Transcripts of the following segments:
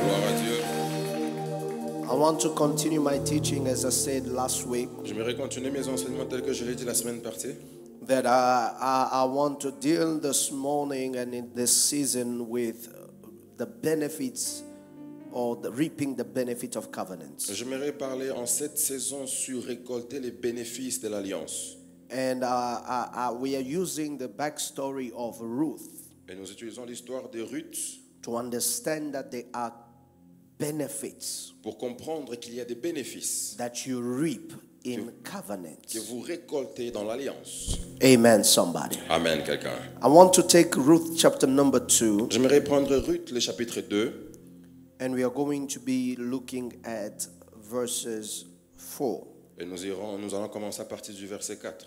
Gloire à Dieu. I want to continue my teaching as I said last week. J'aimerais continuer mes enseignements tels que je l'ai dit la semaine passée. That I want to deal this morning and in this season with the benefits or reaping the benefit of covenants. J'aimerais parler en cette saison sur récolter les bénéfices de l'alliance. And we are using the backstory of Ruth Et nous utilisons l'histoire de Ruth to understand that there are benefits pour comprendre qu'il y a des bénéfices that you reap in covenants. que vous récoltez dans l'alliance. Amen, somebody. Amen, quelqu'un. I want to take Ruth chapter number 2. J'aimerais prendre Ruth, le chapitre 2, And we are going to be looking at verses 4. et nous allons commencer à partir du verset 4.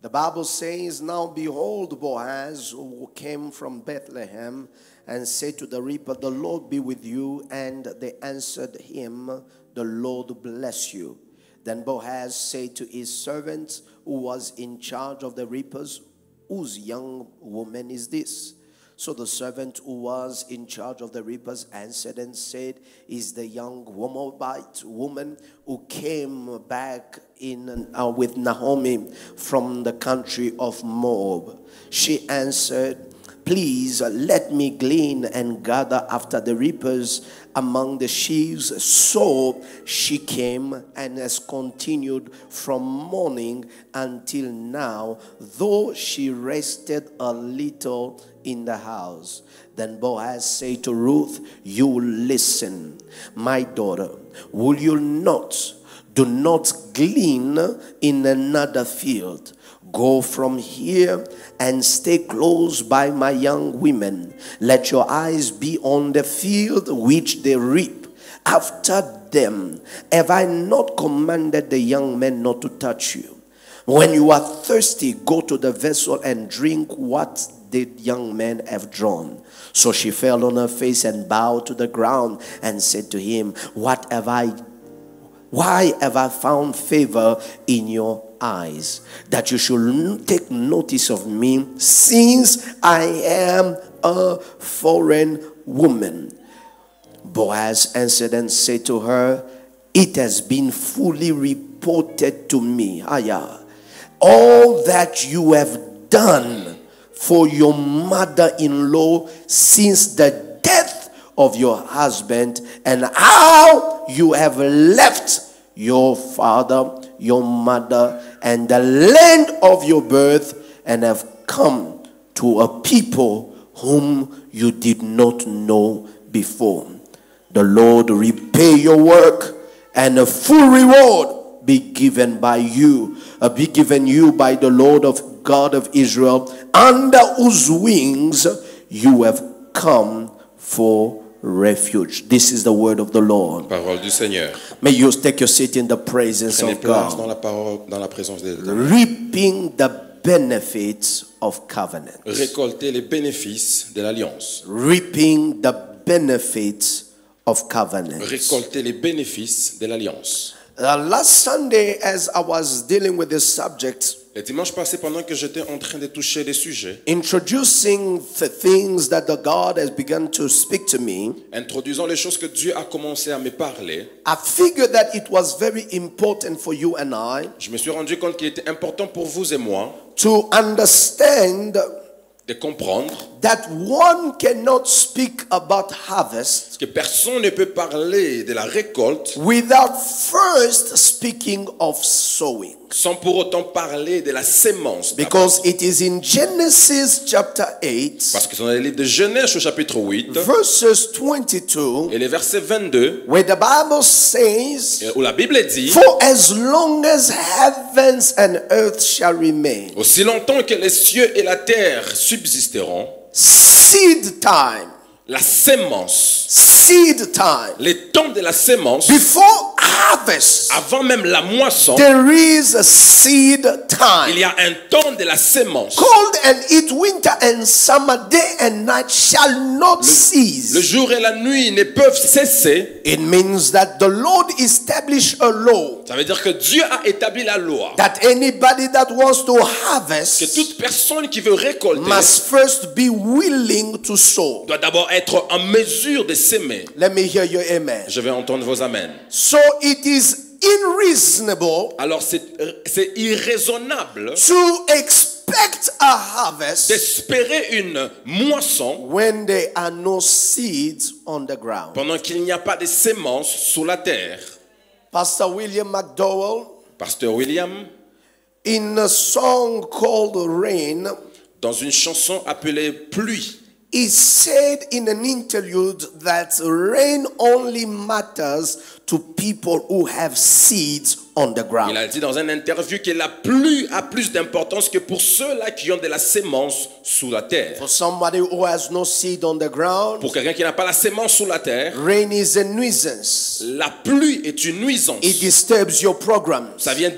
The Bible says, "Now behold, Boaz, who came from Bethlehem, and said to the reaper, The Lord be with you. And they answered him, The Lord bless you. Then Boaz said to his servant, who was in charge of the reapers, Whose young woman is this? So the servant who was in charge of the reapers answered and said, Is the young Moabite woman who came back with Naomi from the country of Moab. She answered, Please let me glean and gather after the reapers among the sheaves. So she came and has continued from morning until now, though she rested a little in the house. Then Boaz said to Ruth, You listen, my daughter, will you not? Do not glean in another field. Go from here and stay close by my young women. Let your eyes be on the field which they reap. After them, have I not commanded the young men not to touch you? When you are thirsty, go to the vessel and drink what the young men have drawn. So she fell on her face and bowed to the ground and said to him, Why have I found favor in your eyes, that you should take notice of me, since I am a foreign woman? Boaz answered and said to her, It has been fully reported to me, all that you have done for your mother-in-law since the death of your husband, and how you have left your father, your mother, and the land of your birth, and have come to a people whom you did not know before. The Lord repay your work, and a full reward be given you by the Lord of God of Israel, under whose wings you have come for refuge. This is the word of the Lord. Parole du Seigneur. May you take your seat in the presence Prenez of place God. dans la présence de Dieu. Reaping the benefits of covenant. Récolter les bénéfices de l'alliance. Reaping the benefits of covenant. Récolter les bénéfices de l'alliance. Last Sunday, as I was dealing with this subject, Le dimanche passé, pendant que j'étais en train de toucher des sujets, introducing the things that the God has begun to speak to me, introduisant les choses que Dieu a commencé à me parler, I figured that it was very important for you and I je me suis rendu compte qu'il était important pour vous et moi to understand de comprendre that one cannot speak about harvest que personne ne peut parler de la récolte without first speaking of sowing. sans pour autant parler de la sémence. Because it is in Genesis chapter 8, Parce que c'est dans le livre de Genèse au chapitre 8 verses 22, et le verset 22 where the Bible says, où la Bible dit For as long as heavens and earth shall remain, aussi longtemps que les cieux et la terre subsisteront, seed time, la sémence, seed time, les temps de la sémence, before harvest, avant même la moisson, there is a seed il time. y a un temps de la sémence. Cold and heat, winter and summer, day and night shall not Le cease. jour et la nuit ne peuvent cesser. It means that the Lord established a law Ça veut dire que Dieu a établi la loi that anybody that wants to que harvest toute personne qui veut récolter must first be willing to sow. doit d'abord être en mesure de s'aimer. s'aimer. Let me hear your amen. Je vais entendre vos amens. So it is unreasonable Alors c'est irraisonnable to expect a harvest d'espérer une moisson when there are no seeds on the ground. pendant qu'il n'y a pas de semences sous la terre. Pastor William McDowell, Pasteur William, in a song called Rain, dans une chanson appelée Pluie, he said in an interlude that rain only matters to people who have seeds on the il ground. a dit dans une interview que la pluie a plus d'importance que pour ceux-là qui ont de la sémence sous la terre. For somebody who has no seed on the ground, Pour quelqu'un qui n'a pas la sémence sous la terre, rain is a nuisance. la pluie est une nuisance. It disturbs your programs. Ça vient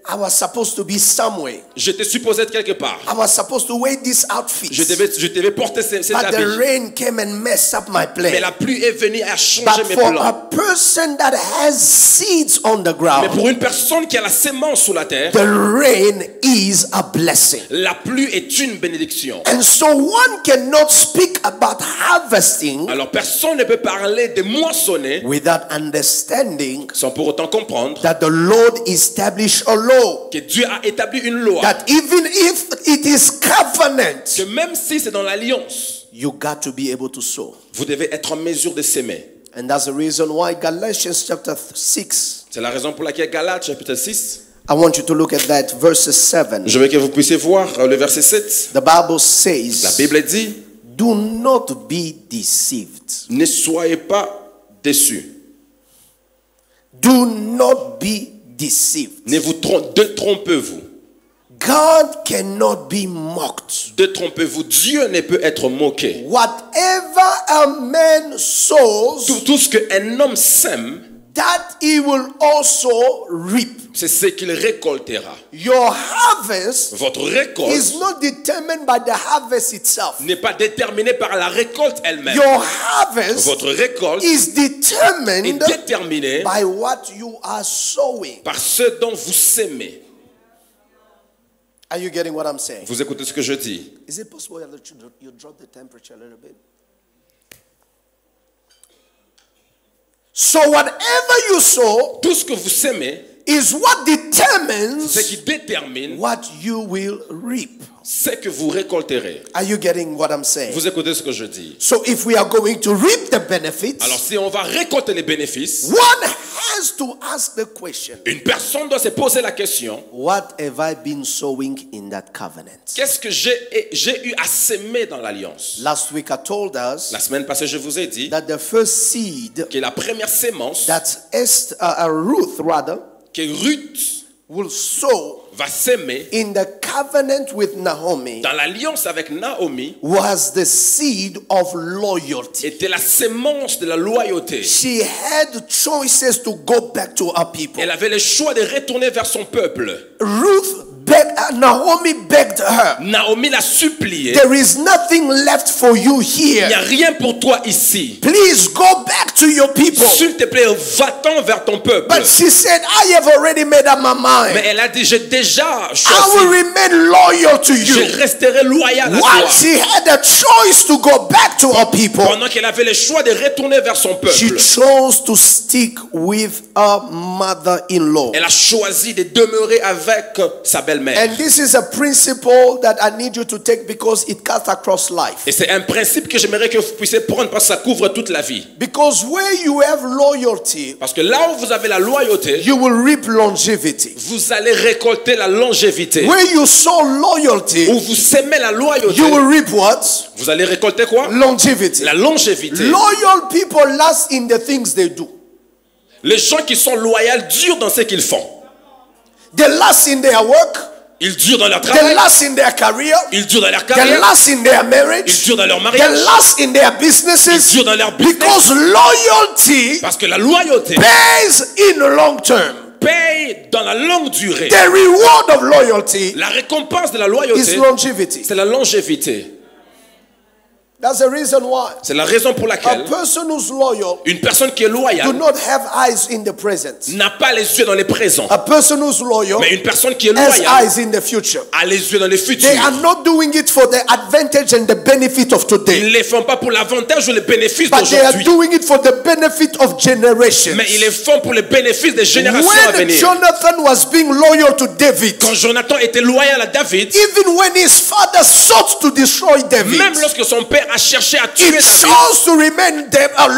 I was supposed to be somewhere. j'étais supposé être quelque part. I was supposed to wear this outfit. Je devais porter cet But the habit. rain came and messed up my Mais plan. la pluie est venue à changer But mes for plans. a person that has seeds on the Mais ground, pour une personne qui a la sémence sous la terre, the rain is a blessing. la pluie est une bénédiction. And so one cannot speak about harvesting Alors personne ne peut parler de moissonner without understanding sans pour autant comprendre that the Lord established a law. que Dieu a établi une loi. That even if it is covenant, Que même si c'est dans l'alliance, you got to be able to sow. vous devez être en mesure de s'aimer. And that's the reason why Galatians chapter 6, C'est la raison pour laquelle Galates chapitre 6, I want you to look at that, verse 7. je veux que vous puissiez voir le verset 7. The Bible La says, Bible dit, do not be deceived. ne soyez pas déçus. Do not be deceived. Détrompez-vous. God cannot be mocked. Détrompez-vous. Dieu ne peut être moqué. Whatever a man sows, Tout ce qu'un homme sème, that he will also reap. c'est ce qu'il récoltera. Your harvest Votre récolte is not determined by the harvest itself. n'est pas déterminée par la récolte elle-même. Your harvest Votre récolte is est determined déterminée by what you are sowing. par ce dont vous sémez. Are you getting what I'm saying? Vous écoutez ce que je dis? Is it possible that you drop the temperature a little bit? So whatever you sow Tout ce que vous sémez, is what determines ce qui détermine what you will reap. ce que vous récolterez. Are you getting what I'm saying? Vous écoutez ce que je dis? So if we are going to reap the benefits, Alors si on va récolter les bénéfices, one has to ask the question, une personne doit se poser la question, what have I been sowing in that covenant? qu'est-ce que j'ai eu à s'aimer dans l'alliance? Last week I told us La semaine passée, je vous ai dit that the first seed que la première sémence that Ruth que Ruth will sow va s'aimer in the covenant with Naomi dans l'alliance avec Naomi was the seed of loyalty. était la sémence de la loyauté. She had choices to go back to her people. Elle avait le choix de retourner vers son peuple. Naomi begged her, Naomi l'a supplié. there is nothing left for you Il n'y a here. rien pour toi ici. Please go back to your people. S'il te plaît, va-t'en vers ton peuple. But she said, I have already made up my Mais mind. elle a dit, j'ai déjà I will choisi. remain loyal to Je you. resterai loyal à While toi. she had a choice to go back to her people, Pendant qu'elle avait le choix de retourner vers son she peuple, chose to stick with her mother-in-law. elle a choisi de demeurer avec sa belle-mère. And this is a principle that I need you to take because it cuts across life. Et c'est un principe que j'aimerais que vous puissiez prendre parce que ça couvre toute la vie. Because where you have loyalty, Parce que là où vous avez la loyauté, you will reap longevity. vous allez récolter la longévité. Where you sow loyalty, Où vous sémez la loyauté, you will reap what? vous allez récolter quoi? Longevity. La longévité. Loyal people last in the things they do. Les gens qui sont loyaux durent dans ce qu'ils font. They last in their work. Ils durent dans leur They travail. last in their career. Ils durent dans leur They carrière. last in their Ils marriage. durent dans leur They mariage. last in their businesses. Ils durent dans leur business. Because loyalty Parce que la loyauté pays in the long term. paye dans la longue durée. The reward of loyalty La récompense de la is loyauté, longevity. c'est la longévité. That's the reason why C'est la raison pour a laquelle person who's loyal une personne qui est do loyale not have eyes in the present. n'a pas les yeux dans les présents. A person who's loyal Mais une personne qui est has loyale eyes in the future. a les yeux dans les futurs. They are not doing it for the advantage and the benefit of Ils today, ne les font pas pour l'avantage ou le bénéfice but they are d'aujourd'hui. doing it for the benefit of generations. Mais ils les font pour le bénéfice des générations à When venir. Jonathan was being loyal to David, Quand Jonathan était loyal à David, even when his father sought to destroy David, même lorsque son père a cherché à tuer he David, chose to remain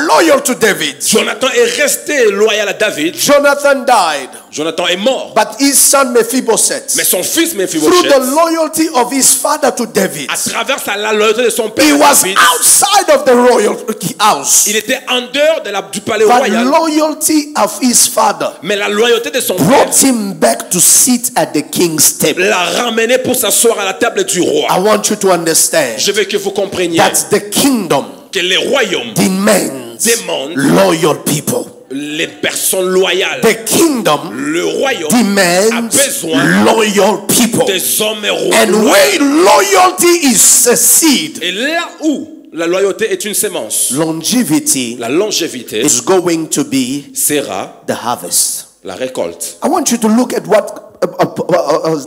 loyal to David. Jonathan est resté loyal à David. Jonathan died, Jonathan est mort. but his son Mephibosheth, Mais son fils through the Mephibosheth, loyalty of his father to David, à travers la loyauté de son père he à was David, outside of the royal house. il était en dehors du palais But royal. loyalty of his father Mais la loyauté de son père brought him back to sit at the king's table. l'a ramené pour s'asseoir à la table du roi. I want you to understand Je veux que vous compreniez that the kingdom que les royaumes demands demandent loyal people. les personnes loyales. The kingdom Le royaume a demands besoin loyal people. des hommes And loyaux. where loyalty is a seed, Et là où la loyauté est une sémence, longevity la longévité is going to be sera the harvest. la récolte. I want you to look at what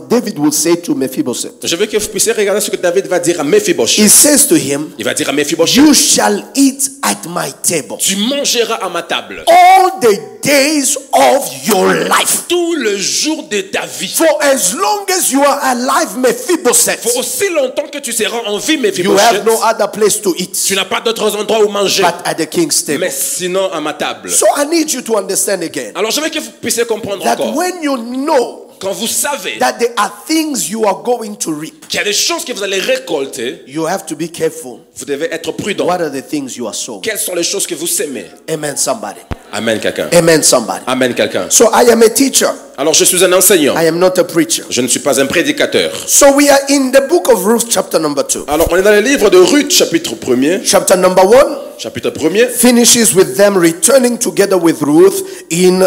David will say to Mephibosheth. Je veux que vous puissiez regarder ce que David va dire à Mephibosheth. He says to him, Il va dire à Mephibosheth, "You shall eat at my table tu mangeras à ma table all the days of your life. tout le jour de ta vie. For as long as you are alive, Pour Mephibosheth, aussi longtemps que tu seras en vie, you Mephibosheth, have no other place to tu eat n'as pas d'autres endroits où manger, but at the king's table." mais sinon à ma table. So I need you to understand again Alors je veux que vous puissiez comprendre that encore, when you know quand vous savez that there are things you are going to reap, qu'il y a des choses que vous allez récolter, you have to be careful. vous devez être prudent. What are the things you are sowing? Quelles sont les choses que vous sémez? Amen, somebody. Amen quelqu'un. Amen, somebody. Amen quelqu'un. So I am a teacher. Alors je suis un enseignant. I am not a preacher. Je ne suis pas un prédicateur. So we are in the book of Ruth, chapter number 2. Alors on est dans le livre de Ruth, chapitre 1er. Chapter number 1 Chapitre 1er. finishes with them returning together with Ruth in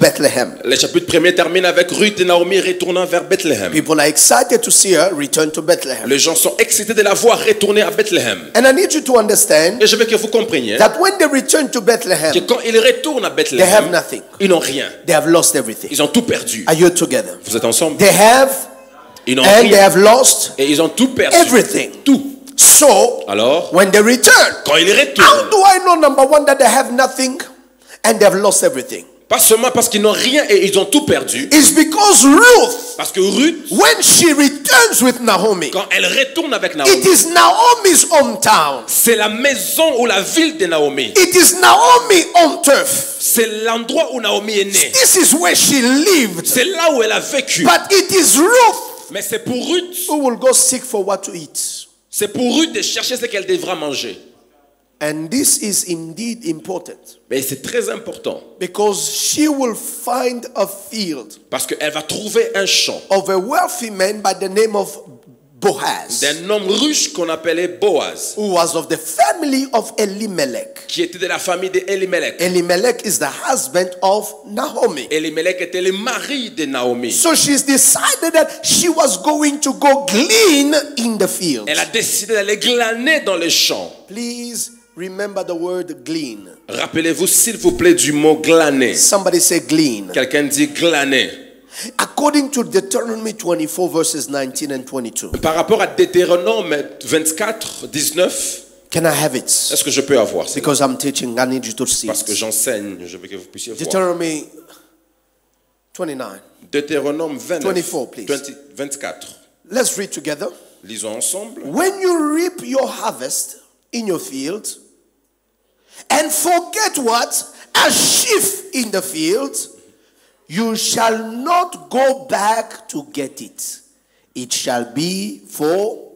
Bethlehem. Le chapitre 1er termine avec Ruth et Naomi retournant vers Bethléem. People are excited to see her return to Bethlehem. Les gens sont excités de la voir retourner à Bethléem. And I need you to understand Et je veux que vous compreniez that when they return to que Bethlehem, quand ils retournent à they have Bethléem, nothing. ils n'ont rien. They have lost everything. Ils ont tout perdu. Are you together? Vous êtes ensemble? They have Ils n'ont and they rien. have lost Et ils ont tout perdu. everything. Tout. So Alors, when they return, quand ils how retournent, do I know, number one, that they have nothing and they have lost everything? pas seulement parce qu'ils n'ont rien et ils ont tout perdu, It's because Ruth, parce que Ruth, when she returns with Naomi, quand elle retourne avec it Naomi, is Naomi's hometown. c'est la maison ou la ville de Naomi. It is Naomi on turf. C'est l'endroit où Naomi est née. This is where she lived. C'est là où elle a vécu. But it is Ruth Mais c'est pour Ruth, who will go seek for what to eat. c'est pour Ruth de chercher ce qu'elle devra manger. And this is indeed important Mais c'est très important because she will find a field parce qu'elle va trouver un champ of a wealthy man by the name of Boaz, d'un homme riche qu'on appelait Boaz, who was of the family of Elimelech. qui était de la famille d'Elimelech. Elimelech is the husband of Naomi. Elimelech était le mari de Naomi. So she's decided that she was going to go glean in the field. Elle a décidé d'aller glaner dans les champs. Please remember the word glean. Rappelez-vous s'il vous plaît du mot glaner. Somebody say glean. Quelqu'un dit glaner. According to Deuteronomy 24 verses 19 and 22. Par rapport à Deutéronome 24, 19, Can I have it? est-ce que je peux avoir ça? Because I'm teaching, I need you to see Parce que it. j'enseigne, je veux que vous puissiez voir. Deuteronomy 29. Deutéronome 29, 24, please. 24. Let's read together. Lisons ensemble. When you reap your harvest in your field and forget what? A sheaf in the field, you shall not go back to get it. It shall be for,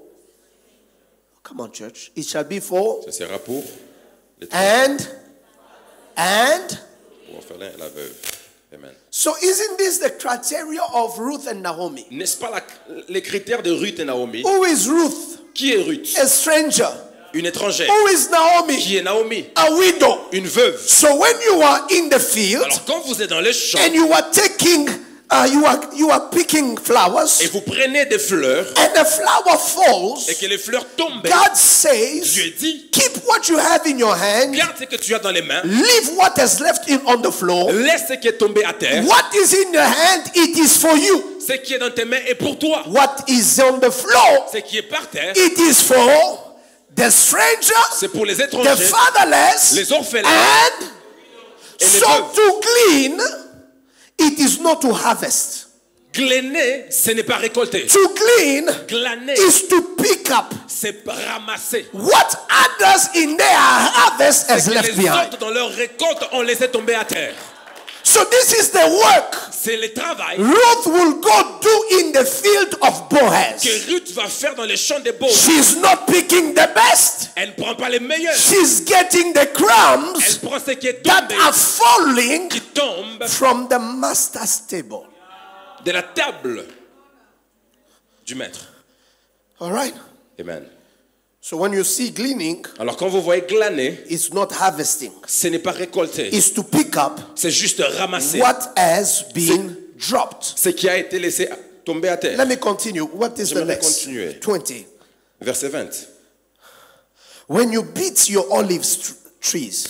come on church, it shall be for, Ça sera pour les and, pour l'orphelin et la veuve. Amen. so isn't this the criteria of Ruth and Naomi? N'est-ce pas les critères de Ruth et Naomi? Who is Ruth? Qui est Ruth? A stranger. Une étrangère. Who is Naomi? Qui est Naomi? A widow. Une veuve. So when you are in the field Alors quand vous êtes dans les champs and you are taking you are picking flowers, et vous prenez des fleurs and the flower falls, et que les fleurs tombent, God says, Dieu dit, keep what you have in your hand, garde ce que tu as dans les mains, leave what is left on the floor. laisse ce qui est tombé à terre. What is in your hand, it is for you. Ce qui est dans tes mains est pour toi. What is on the floor, Ce qui est par terre, it is for the stranger, c'est pour les the étrangers, fatherless, les orphelins. and Et les so veuves. to glean, it is not to harvest. Glaner, ce n'est pas récolter. To glean Glaner, is to pick up c'est ramasser. what others in their harvest has Ce que left les behind. autres dans leur récolte ont laissé tomber à terre. So this is the work C'est le travail Ruth will go do in the field of Boaz. que Ruth va faire dans les champs des Boaz. She's not picking the best. Elle ne prend pas les meilleurs. She's getting the Elle crumbs prend ce qui est that tombé, are falling qui tombe from the master's table. de la table du maître. All right? Amen. So when you see gleaning, Alors quand vous voyez glaner, it's not harvesting. ce n'est pas récolter. It's to pick up C'est juste ramasser what has been dropped. ce qui a été laissé tomber à terre. Let me continue. What is the J'aimerais next? continuer. 20. Verset 20. When you beat your olive trees,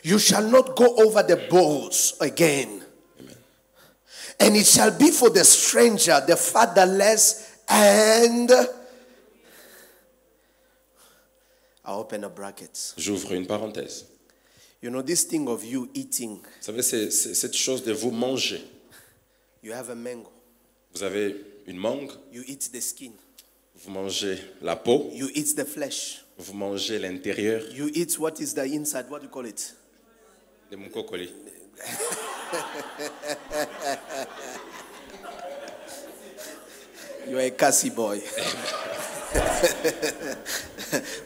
you shall not go over the boughs again. And it shall be for the stranger, the fatherless, and I open a bracket. J'ouvre une parenthèse. You know, this thing of you eating, Vous savez, c'est cette chose de vous manger. you have a mango, Vous avez une mangue, you eat the skin, vous mangez la peau, you eat the flesh, vous mangez l'intérieur. you eat what is the inside, what do you call it? Les moukokoli. You're a Cassie boy.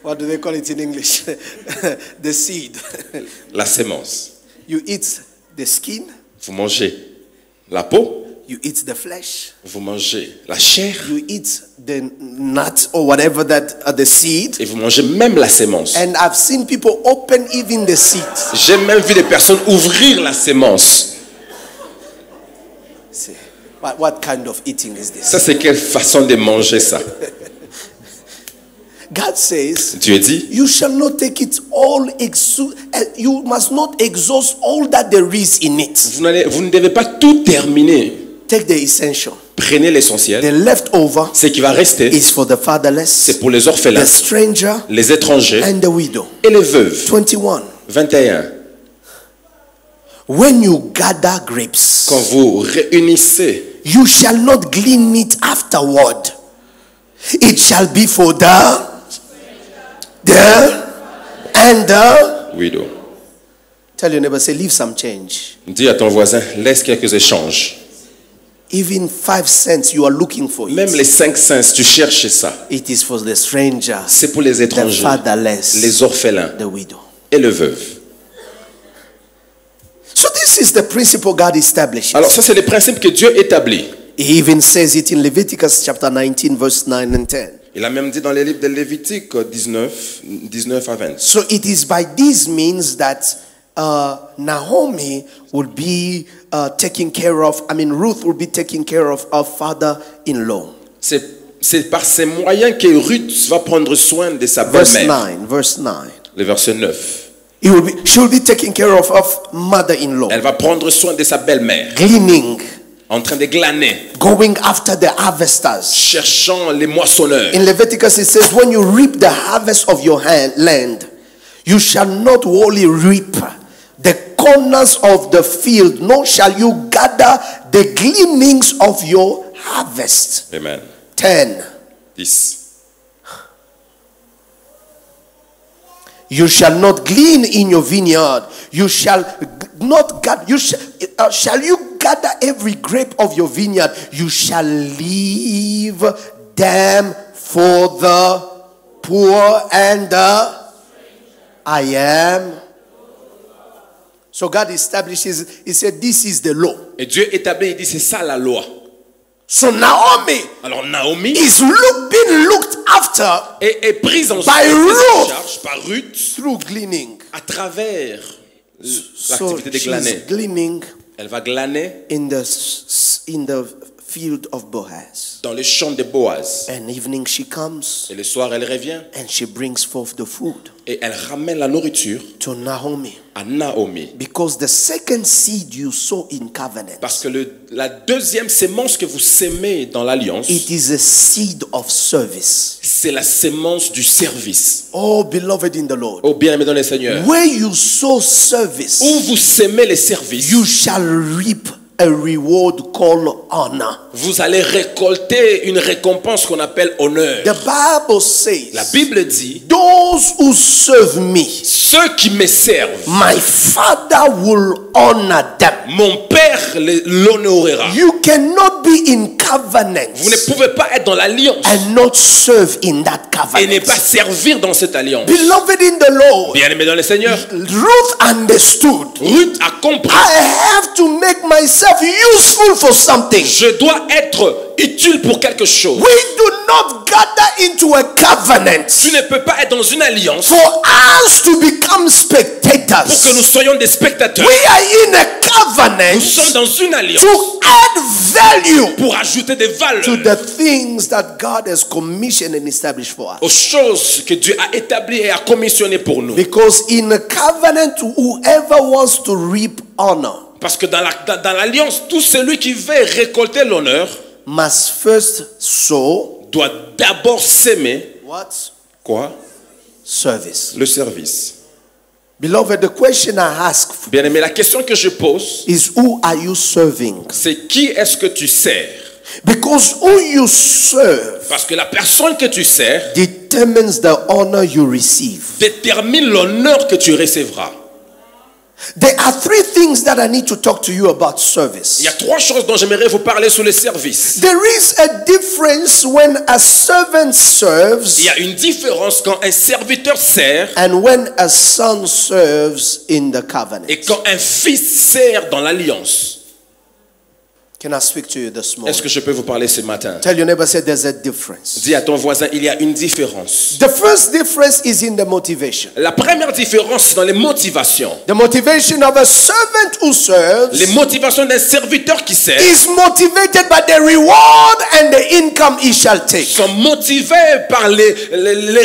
What do they call it in English? The seed. La sémence. You eat the skin, Vous mangez la peau, you eat the flesh, vous mangez la chair you eat the nut or whatever that the seed. et vous mangez même la sémence. And I've seen people open even the seed. J'ai même vu des personnes ouvrir la sémence. See, what kind of eating is this? Ça, c'est quelle façon de manger ça? God says, Dieu dit, you shall not take it all, you must not exhaust all that there is in it. vous ne devez pas tout terminer. Take the essential. Prenez l'essentiel. The leftover Ce qui va rester, is for the fatherless, c'est pour les orphelins, the stranger, les étrangers and the widow. et les veuves. 21. 21. When you gather grapes, Quand vous réunissez, you shall not glean it afterward. It shall be for the and the. widow. Tell your neighbor, say, leave some change. Dis à ton voisin, laisse quelques échanges. Even 5 cents you are looking for it. Même les 5 cents, tu cherches ça. It is for the stranger, C'est pour les the étrangers, fatherless, les orphelins the widow. et les veuves. So this is the principle God establishes. Alors ça, c'est le principe que Dieu établit. He even says it in Leviticus chapter 19, verse 9 and 10. Il a même dit dans les livres de Lévitique 19 à 20. So it is by these means that Naomi will be taking care of, Ruth will be taking care of her father-in-law. C'est par ces moyens que Ruth va prendre soin de sa Verse belle-mère. 9, verse 9. Le verset 9. She will be taking care of her mother-in-law. Elle va prendre soin de sa belle-mère, Gleaning, en train de glaner, going after the harvesters. cherchant les moissonneurs. In Leviticus it says, when you reap the harvest of your land, you shall not wholly reap the corners of the field, nor shall you gather the gleanings of your harvest. Amen. 10. 10. You shall not glean in your vineyard. You shall not gather. Shall you gather every grape of your vineyard? You shall leave them for the poor and the I am. So God establishes. He said, "This is the law." Et Dieu établit, il dit, c'est ça la loi. So Naomi Alors Naomi is being looked after est prise en by charge par Ruth through gleaning. à travers So l'activité de glaner. she's gleaning. Elle va glaner in the field of Boaz. dans les champs de Boaz. And evening she comes Et le soir, elle revient and she brings forth the food et elle ramène la nourriture to Naomi. à Naomi. Because the second seed you sow in covenant, Parce que la deuxième sémence que vous sémez dans l'alliance, it is a seed of service. c'est la sémence du service. Oh, beloved in the Lord, Oh bien-aimé dans le Seigneur, where you sow service, où vous sémez les services, you shall reap a reward called honor. vous allez récolter une récompense qu'on appelle honneur. The Bible says, La Bible dit, those who serve me, ceux qui me servent, my Father will honor them. mon Père l'honorera. You cannot be in covenant Vous ne pouvez pas être dans l'alliance and not serve in that et ne pas covenant. servir dans cette alliance. Beloved in the Lord, Bien-aimé dans le Seigneur, Ruth understood, Ruth a compris. I have to make myself useful for something. Je dois être utile pour quelque chose. We do not gather into a covenant Tu ne peux pas être dans une alliance for us to become pour que nous spectators. soyons des spectateurs. We are in a Nous covenant sommes dans une alliance to add value pour ajouter des valeurs to the things that God has commissioned and established for us. aux choses que Dieu a établies et a commissionnées pour nous. Because in a covenant, whoever wants to reap honor Parce que dans l'alliance, tout celui qui veut récolter l'honneur must first sow doit d'abord s'aimer what? quoi? Service. Le service. Beloved, the question I ask Bien-aimé, la question que je pose, is, who are you serving? c'est qui est-ce que tu sers? Because who you serve Parce que la personne que tu sers determines the honor you receive. détermine l'honneur que tu recevras. There are three things that I need to talk to you about service. Il y a trois choses dont j'aimerais vous parler sur le service. There is a difference when a servant serves Il y a une différence quand un serviteur sert and when a son serves in the covenant. et quand un fils sert dans l'alliance. Can I speak to you this morning? Est-ce que je peux vous parler ce matin? Tell your neighbor, say there's a difference. Dis à ton voisin, il y a une différence. The first difference is in the motivation. La première différence, c'est dans les motivations. The motivation of a servant who serves Les motivations d'un serviteur qui sert is motivated by the reward and the income he shall take. sont motivés par les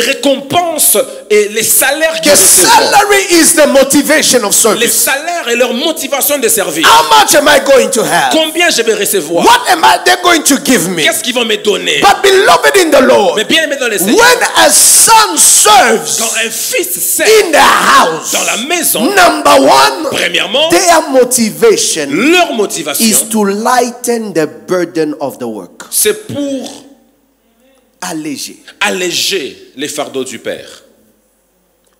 récompenses et les salaires qu'ils The recevront. salary is the motivation of Les service. salaires et leur motivation de servir. How much am I going to have? Combien je vais recevoir? What am I they going to give me? Qu'est-ce qu'ils vont me donner? But beloved in the Lord, Mais bien aimé dans les Seigneur, when a son serves quand un fils sert in the house, dans la maison, number one, premièrement, their motivation leur motivation, is to lighten the burden of the work. c'est pour Alléger. alléger les fardeaux du Père.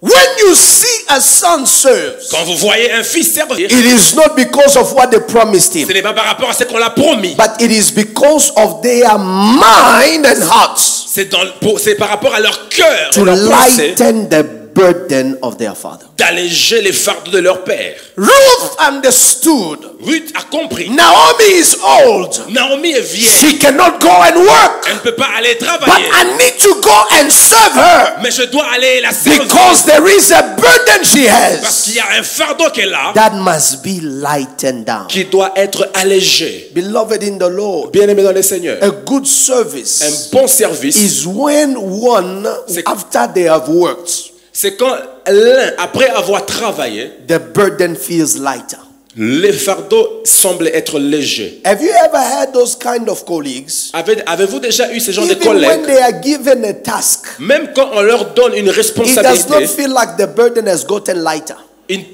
When you see a son serves, Quand vous voyez un fils servir, it is not because of what they promised ce him, n'est pas par rapport à ce qu'on l'a promis. but it is because of their mind and hearts C'est par rapport à leur cœur, to et leur pensée, lighten the burden of their father. d'alléger les fardeaux de leur père. Ruth understood. Ruth a compris. Naomi is old. Naomi est vieille. She cannot go and work. Elle ne peut pas aller But travailler. I need to go and serve her Mais je dois aller la servir. because there is a burden she Parce has qu'il y a un fardeau qu'elle a that must be lightened down. qui doit être allégé. Beloved in the Lord, Bien-aimé dans le Seigneur, a good service un bon service, is when one, after they have worked, c'est quand l'un, après avoir travaillé, the burden feels lighter. les fardeaux semblent être légers. Have you ever had those kind of colleagues? Avez-vous déjà eu ce genre de Even when collègues? they are given a task, Même quand on leur donne une it does responsabilité, not feel like the burden has gotten lighter. il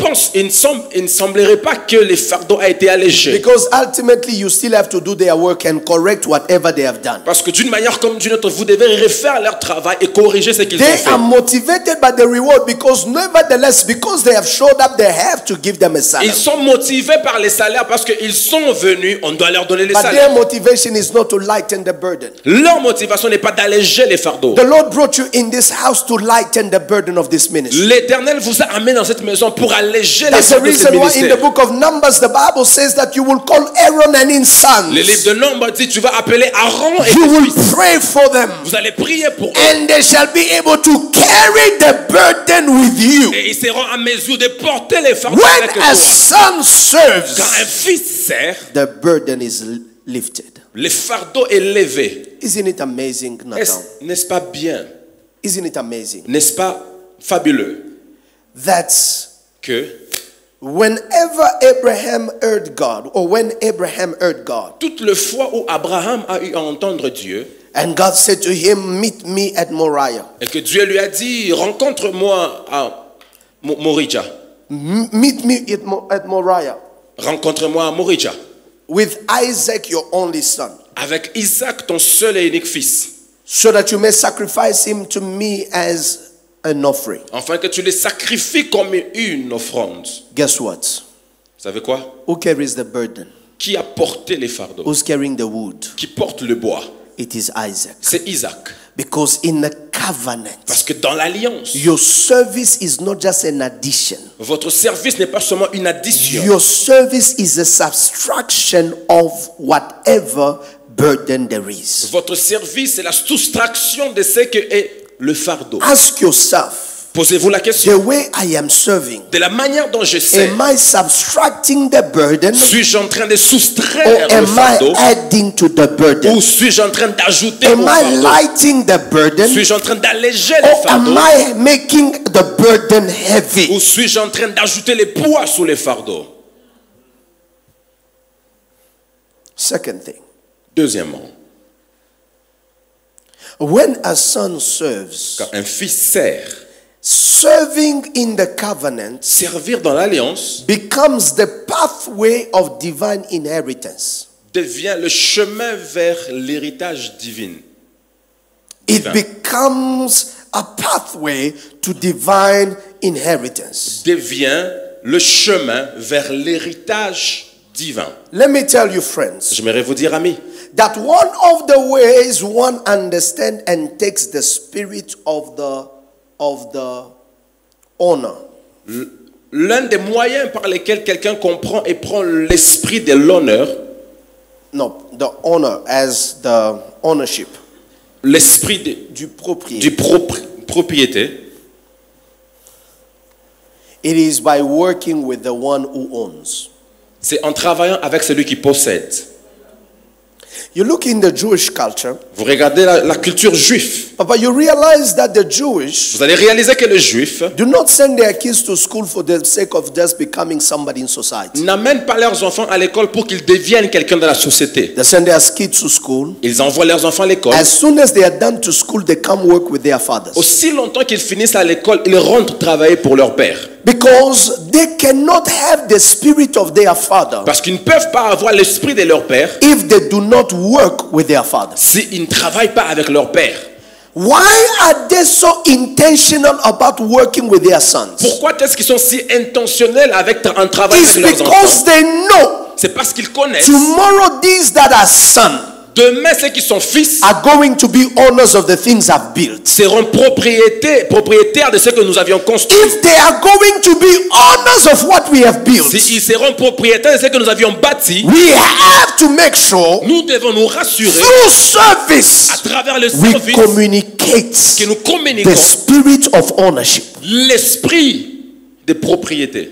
ne semblerait pas que les fardeaux a été allégés. Because ultimately you still have to do their work and correct whatever they have done. Parce que d'une manière comme d'une autre, vous devez refaire leur travail et corriger ce qu'ils ont They fait. are motivated by the reward because nevertheless, because they have showed up, they have to give them a salary. Ils sont motivés par les salaires parce qu'ils sont venus, on doit leur donner les But salaires. their motivation is not to lighten the burden. Leur motivation n'est pas d'alléger les fardeaux. The Lord brought you in this house to lighten the burden of this ministry. L'Éternel vous a amené dans cette maison pour pour alléger les That's the fardeaux de ce reason why in the ministère. book of Numbers, the Bible says that you will call Aaron and his sons. Le livre de Nombres dit, tu vas appeler Aaron et You ses will fils. pray for them. Vous allez prier pour eux. And they shall be able to carry the burden with you. Et ils seront en mesure de porter les fardeaux When avec a toi. son Quand serves, un fils sert, the burden is lifted. le fardeau est levé. Isn't it amazing, Nathan? N'est-ce pas bien? Isn't it amazing? N'est-ce pas fabuleux That's que whenever Abraham heard God, or when Abraham heard God, toute le fois où Abraham a eu à entendre Dieu and God said to him, meet me at Moriah. et que Dieu lui a dit, rencontre-moi à Moriah. Meet me at Moriah Rencontre-moi à Moriah. with Isaac, your only son, Avec Isaac, ton seul et unique fils. so that you may sacrifice him to me as an offering. Afin que tu les sacrifies comme une offrande. Guess what? Vous savez quoi? Who carries the burden? Qui a porté les fardeaux? Who's carrying the wood? Qui porte le bois? It is Isaac. C'est Isaac. Because in the covenant, Parce que dans l'alliance, your service is not just an addition. votre service n'est pas seulement une addition. Your service is a subtraction of whatever burden there is. Votre service est la soustraction de ce que est le fardeau. Ask yourself, Posez-vous la the question. way I am serving, De la manière dont je sais, am I subtracting the burden, suis-je en train de or soustraire le am I fardeau adding to the burden? ou suis-je en train d'ajouter Am au I fardeau? lighting the burden, Suis-je en train d'alléger le or fardeau am I making the burden heavy? ou suis-je en train d'ajouter les poids sous les fardeaux? Second thing, Deuxièmement, when a son serves, quand un fils sert, serving in the covenant servir dans l'alliance becomes the pathway of divine inheritance. devient le chemin vers l'héritage divin. It becomes a pathway to divine inheritance. Devient le chemin vers l'héritage divin. Let me tell you, friends, J'aimerais vous dire, amis, that one of the ways one understands and takes the spirit of the honor l'un des moyens par lesquels quelqu'un comprend et prend l'esprit de l'honneur, the honor as the ownership l'esprit du propriété. du propriété, It is by working with the one who owns. c'est en travaillant avec celui qui possède. You look in the Jewish culture, Vous regardez la culture juive, but you realize that the Jewish vous allez réaliser que les juifs do not send their kids to school for the sake of just becoming somebody in society. n'amènent pas leurs enfants à l'école pour qu'ils deviennent quelqu'un dans la société. They send their kids to school. Ils envoient leurs enfants à l'école. As soon as they are done to school, they come work with their fathers. Aussi longtemps qu'ils finissent à l'école, ils rentrent travailler pour leur père. Because they cannot have the spirit of their father Parce qu'ils ne peuvent pas avoir l'esprit de leur père if they do not work with their father. s'ils ne travaillent pas avec leur père. Why are they so intentional about working with their sons? Pourquoi est-ce qu'ils sont si intentionnels en travaillant It's avec leurs because enfants? they know C'est parce qu'ils connaissent. tomorrow these that are sons Demain, ceux qui sont fils are going to be owners of the things I've built. seront propriétaires de ce que nous avions construit. If they are going to be owners of what we have built, S'ils seront propriétaires de ce que nous avions bâti, we have to make sure nous devons nous rassurer through à service travers le we service communicate que nous the communiquons spirit of ownership. l'esprit de propriété.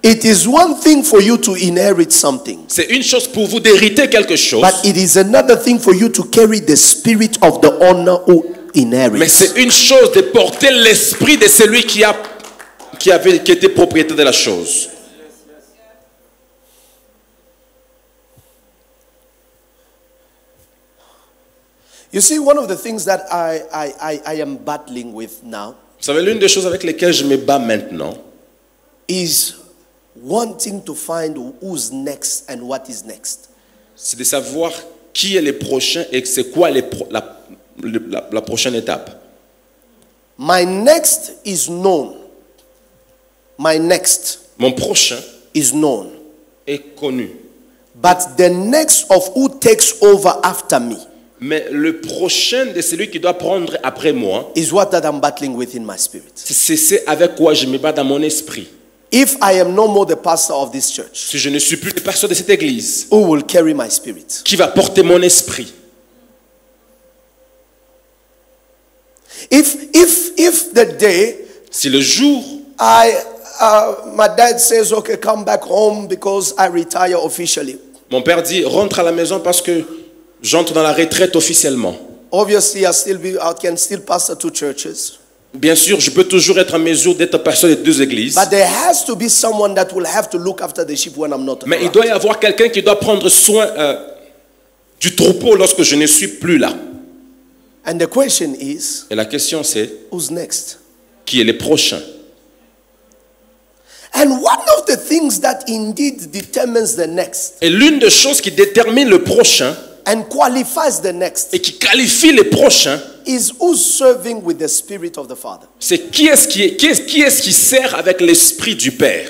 It is one thing for you to inherit something, C'est une chose pour vous d'hériter quelque chose, but it is another thing for you to carry the spirit of the owner who mais inherits. c'est une chose de porter l'esprit de celui qui était propriétaire de la chose. You see, one of the things that I am battling with now Vous savez, l'une des choses avec lesquelles je me bats maintenant, is wanting to find who's next and what is next. c'est de savoir qui est le prochain et c'est quoi la prochaine étape. My next is known. My next Mon prochain is known. est connu. But the next of who takes over after me Mais le prochain de celui qui doit prendre après moi, is what that I'm battling with in my spirit. c'est avec quoi je me bats dans mon esprit. If I am no more the pastor of this church, Si je ne suis plus le pasteur de cette église, who will carry my spirit? qui va porter mon esprit? If the day Si le jour my dad says, okay, come back home because I retire officially. mon père dit rentre à la maison parce que j'entre dans la retraite officiellement. Obviously, I can still pastor 2 churches. Bien sûr, je peux toujours être en mesure d'être pasteur de 2 églises. But there has to be someone that will have to look after the sheep when I'm not Mais il around. doit y avoir quelqu'un qui doit prendre soin du troupeau lorsque je ne suis plus là. And the question is, Et la question c'est, who's next? qui est le prochain? And one of the things that indeed determines the next Et l'une des choses qui détermine le prochain and qualifies the next et qui qualifie les prochains, is who's serving with the spirit of the Father. c'est qui est-ce qui sert avec l'esprit du Père.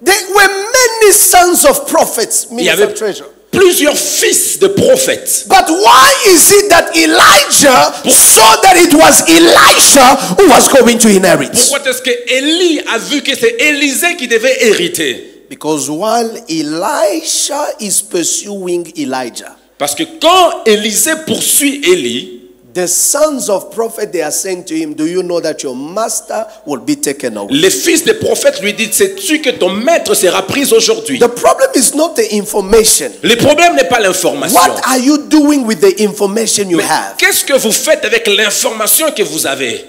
There were many sons of prophets, Il y avait Minister Treasure. plusieurs fils de prophètes. But why is it that Elijah saw that it was Elisha who was going to inherit? Pourquoi est-ce que Élie a vu que c'est Élisée qui devait hériter? Because while Elisha is pursuing Elijah, Parce que quand Élisée poursuit Élie, the sons of prophet, they are saying to him, do you know that your master will be taken away? les fils des prophètes lui disent, sais-tu que ton maître sera pris aujourd'hui? The problem is not the information. Le problème n'est pas l'information. What are you doing with the information you Mais have? qu'est-ce que vous faites avec l'information que vous avez?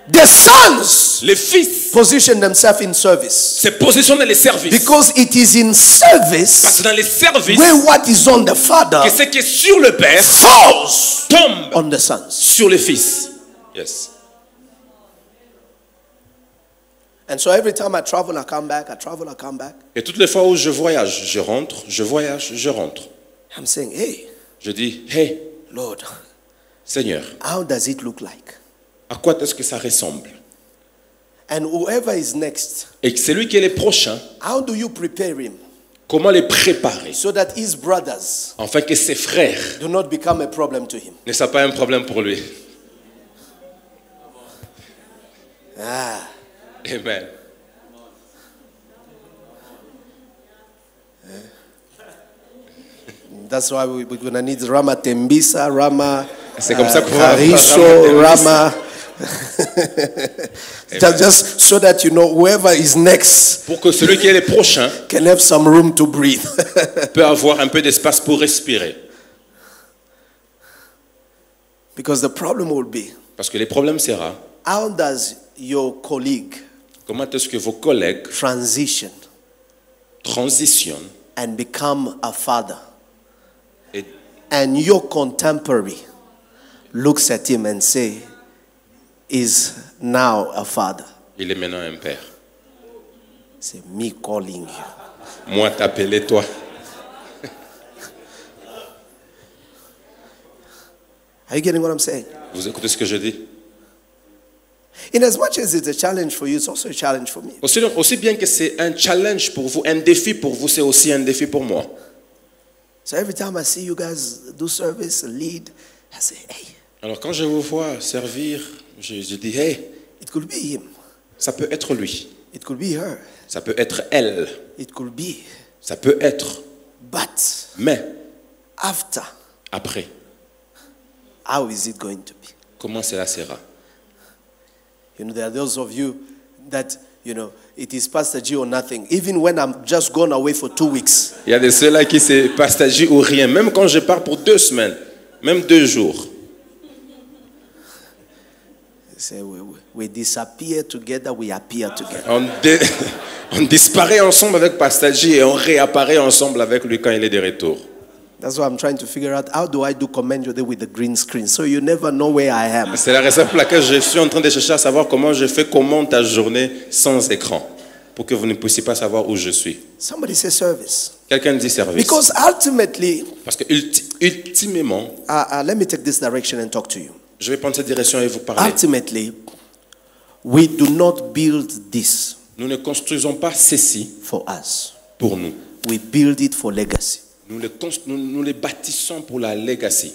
The sons Les fils position themselves in service. se positionnent dans les services. Because it is in Parce service que dans les services, where what is on the father que ce qui est sur le Père falls tombe on the sons. sur les fils. Yes. And so every time I travel, I come back, I travel, I come back. Et toutes les fois où je voyage, je rentre, je voyage, je rentre. I'm saying, hey, Je dis, hey, Lord, Seigneur, how does it look like? à quoi est-ce que ça ressemble? And whoever is next, Et celui qui est le prochain, how do you prepare him comment les préparer? so that his brothers Afin que ses frères do not become a problem to him? ne soient pas un problème pour lui. Ah. Amen. That's why we're going to need Rama Tembisa, Rama C'est comme ça qu'on va avoir Hariso, Rama Rama. just so that you know whoever is next Pour que celui qui est le prochain can have some room to breathe. peut avoir un peu d'espace pour respirer. Because the problem will be, Parce que les problèmes sera, how does your colleague comment est-ce que vos collègues transition transitionnent and become a father? et, And your contemporary looks at him and say, is now a father. il est maintenant un père. Say, me calling you. Moi t'appeler toi. Are you getting what I'm saying? Vous écoutez ce que je dis? In as much as it's a challenge for you, it's also a challenge for me. Aussi bien que c'est un challenge pour vous, un défi pour vous, c'est aussi un défi pour moi. So every time I see you guys do service, lead, I say, hey, Alors quand je vous vois servir, je dis, hey, it could be him. ça peut être lui, It could be her. ça peut être elle, It could be. ça peut être, But mais after, après, how is it going to be? comment cela sera? You know, there are those of you that, you know, it is Pastor G or nothing. Even when I'm just gone away for 2 weeks. Il y a de ceux-là qui c'est pastage ou rien, même quand je pars pour 2 semaines, même 2 jours. They say, we disappear together, we appear together. On disparaît ensemble avec pastage et on réapparaît ensemble avec lui quand il est de retour. That's why I'm trying to figure out how do I do Command Your Day with the green screen, so you never know where I am. C'est la raison pour laquelle je suis en train de chercher à savoir comment je fais comment ta journée sans écran, pour que vous ne puissiez pas savoir où je suis. Somebody say service. Quelqu'un dit service. Because ultimately, Parce que ultimement, let me take this direction and talk to you. je vais prendre cette direction et vous parler. Ultimately, we do not build this Nous ne construisons pas ceci for us. pour nous. We build it for legacy. Nous les bâtissons pour la legacy.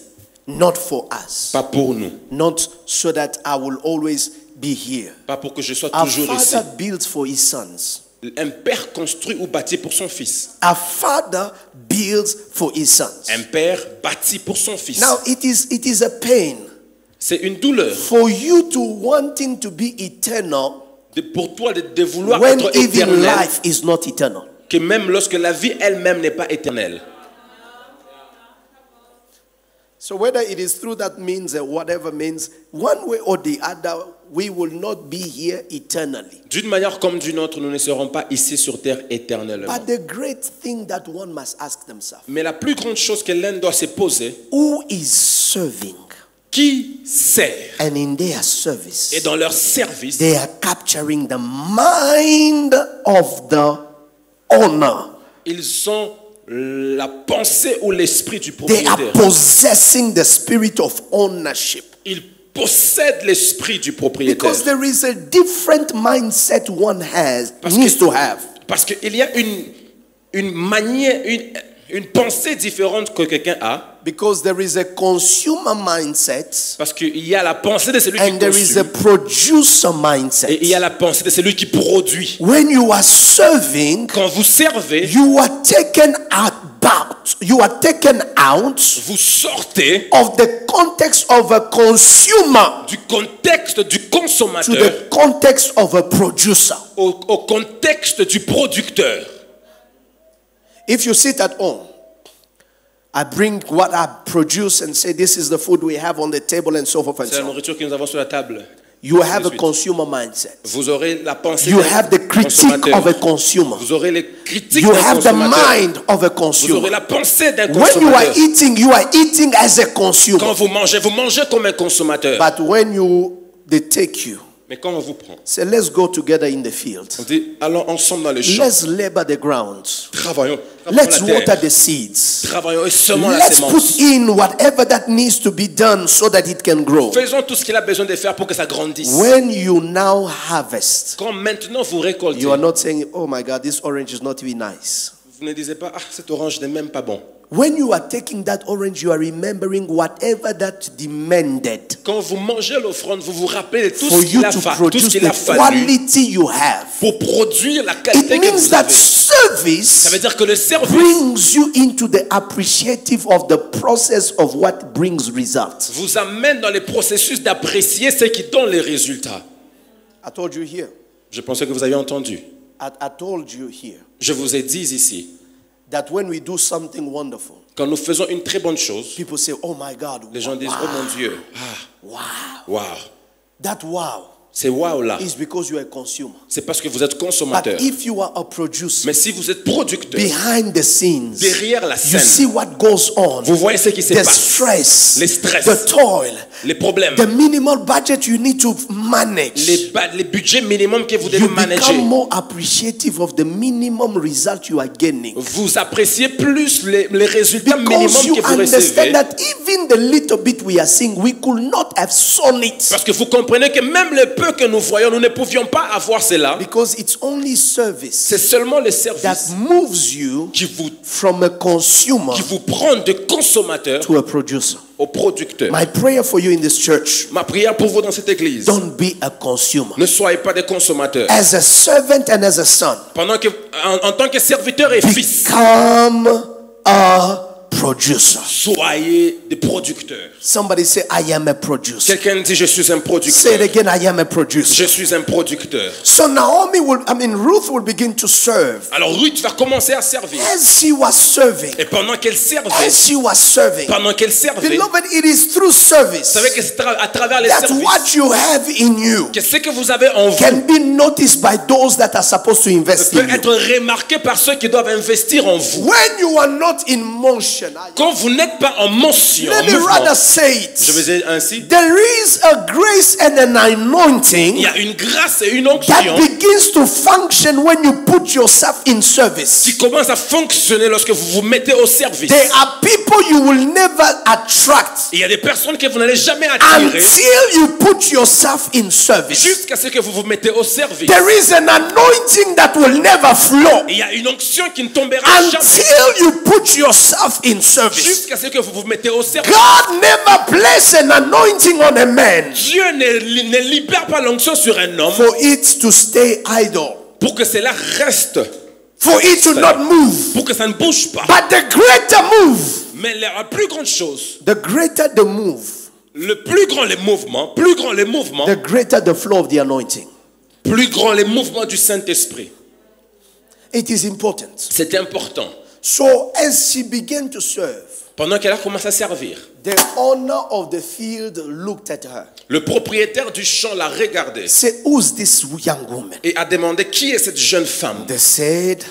not for us, pas pour nous, not so that I will always be here. pas pour que je sois A toujours ici. father builds for his sons. Un père construit ou bâtit pour son fils. A father builds for his sons. Un père bâtit pour son fils. Now it is a pain C'est une douleur for you to wanting to be eternal pour toi de vouloir when être even éternel, life is not eternal. que même lorsque la vie elle-même n'est pas éternelle. So whether it is through that means or whatever means, one way or the other, we will not be here eternally. D'une manière comme d'une autre, nous ne serons pas ici sur terre éternellement. But the great thing that one must ask themselves, Mais la plus grande chose que l'un doit se poser, who is serving? qui sert? And in their service, Et dans leur service, they are capturing the mind of the owner. ils ont la pensée ou l'esprit du They are propriétaire. possessing the spirit of ownership. Ils possèdent l'esprit du propriétaire. Because there is a different mindset one needs to have. Parce qu'il y a une manière, une pensée différente que quelqu'un a. Because there is a consumer mindset Parce qu'il y a la pensée de celui qui and there is a consume. producer Et mindset. il y a la pensée de celui qui produit. When you are serving, Quand vous servez, you are taken out vous sortez of the context of a consumer du contexte du to consommateur the context of a producer. au contexte du producteur. If you sit at home, I bring what I produce and say this is the food we have on the table and so forth and C'est la so on. nourriture que nous avons sur la table. You have a Ensuite, consumer mindset. vous aurez la pensée You d'un have the critique consommateur. of a consumer. Vous aurez les critiques You d'un have the consommateur. mind of a Vous aurez consumer. la pensée d'un When you are consommateur. you are eating as a Quand consumer. vous mangez comme un consommateur. But when they take you, Mais quand on vous prend, say let's go together in the field. on dit allons ensemble dans le champ. Let's labor the ground. Travaillons. Let's la water terre. the seeds. Travaillons et semons la Let's sémence. put in whatever that needs to be done so that it can grow. Faisons tout ce qu'il a besoin de faire pour que ça grandisse. When you now harvest, Quand maintenant vous récoltez, you are not saying, oh my God, this orange is not even nice. vous ne disiez pas, ah, cet orange n'est même pas bon. When you are taking that orange, you are remembering whatever that demanded Quand vous mangez l'offrande, vous vous rappelez de tout for ce you qu'il a, to tout ce produce qu'il a the fallu quality you have. pour produire la It qualité que means vous that avez. Ça service veut dire que le service brings you into the appreciative of the process of what brings results. vous amène dans les processus d'apprécier ce qui donne les résultats. I told you here. Je pensais que vous aviez entendu. I told you here Je vous ai dit ici, that when we do something wonderful, quand nous faisons une très bonne chose, people say, oh my God, les gens disent, wow, oh mon Dieu, wow. wow. That wow C'est wow là. is because you are a consumer. C'est parce que vous êtes But consommateur. if you are a producer, Mais si vous êtes producteur, behind the scenes, derrière la you scène, see what goes on. vous voyez ce qui se The passe. stress, Les stress, the toil, les problèmes, the minimal budget you need to manage. les budgets minimums que vous devez You manager. become more appreciative of the minimum result you are gaining. Vous appréciez plus les résultats minimums Because you que vous recevez. understand that even the little bit we are seeing, we could not have sown it. Parce que vous comprenez que même le peu que nous voyons, nous ne pouvions pas avoir cela. Because it's only service C'est seulement le that service moves you qui vous from a consumer prend de consommateur to a producer. au producteur. My prayer for you in this church, Ma prière pour vous dans cette église, don't be a consumer. ne soyez pas des consommateurs. As a servant and as a son, Pendant que, en tant que serviteur et fils, become a producer. soyez des producteurs. Somebody say, I am a producer. Quelqu'un dit, je suis un Say producteur. it again, I am a producer. Je suis un producteur. So Ruth will begin to serve. Alors Ruth va commencer à servir. As she was serving, Et pendant qu'elle servait, beloved, it is through vous service savez que c'est à travers les that services what you have in you que ce que vous avez en vous can be noticed by those that are supposed to invest peut in you. être remarqué par ceux qui doivent investir en vous. When you are not in motion, Quand vous n'êtes pas en motion, en let me mouvement, rather say je vais it. dire ainsi, There is a grace and an il anointing y a une grâce et une that onction begins to function when you put yourself in qui service. commence à fonctionner lorsque vous vous mettez au service. There are people you will never attract Il y a des personnes que vous n'allez jamais attirer until you put yourself in service. jusqu'à ce que vous vous mettez au service. There is an anointing that will never flow Il y a une onction qui ne tombera jamais until you put yourself in in service. jusqu'à ce que vous vous mettez au service. God never placed an anointing on a man Dieu ne libère pas l'onction sur un homme for it to stay idle, pour que cela reste, for it to not move. pour que ça ne bouge pas. But the greater move, Mais la plus grande chose, the greater the move, le plus grand les mouvements, plus grand les mouvements, the greater the flow of the anointing. plus grand les mouvements du Saint-Esprit. It is important. C'est important. So as she began to serve, Pendant qu'elle a commencé à servir, the owner of the field looked at her. le propriétaire du champ l'a regardée Said, who's this young woman? et a demandé qui est cette jeune femme. They said,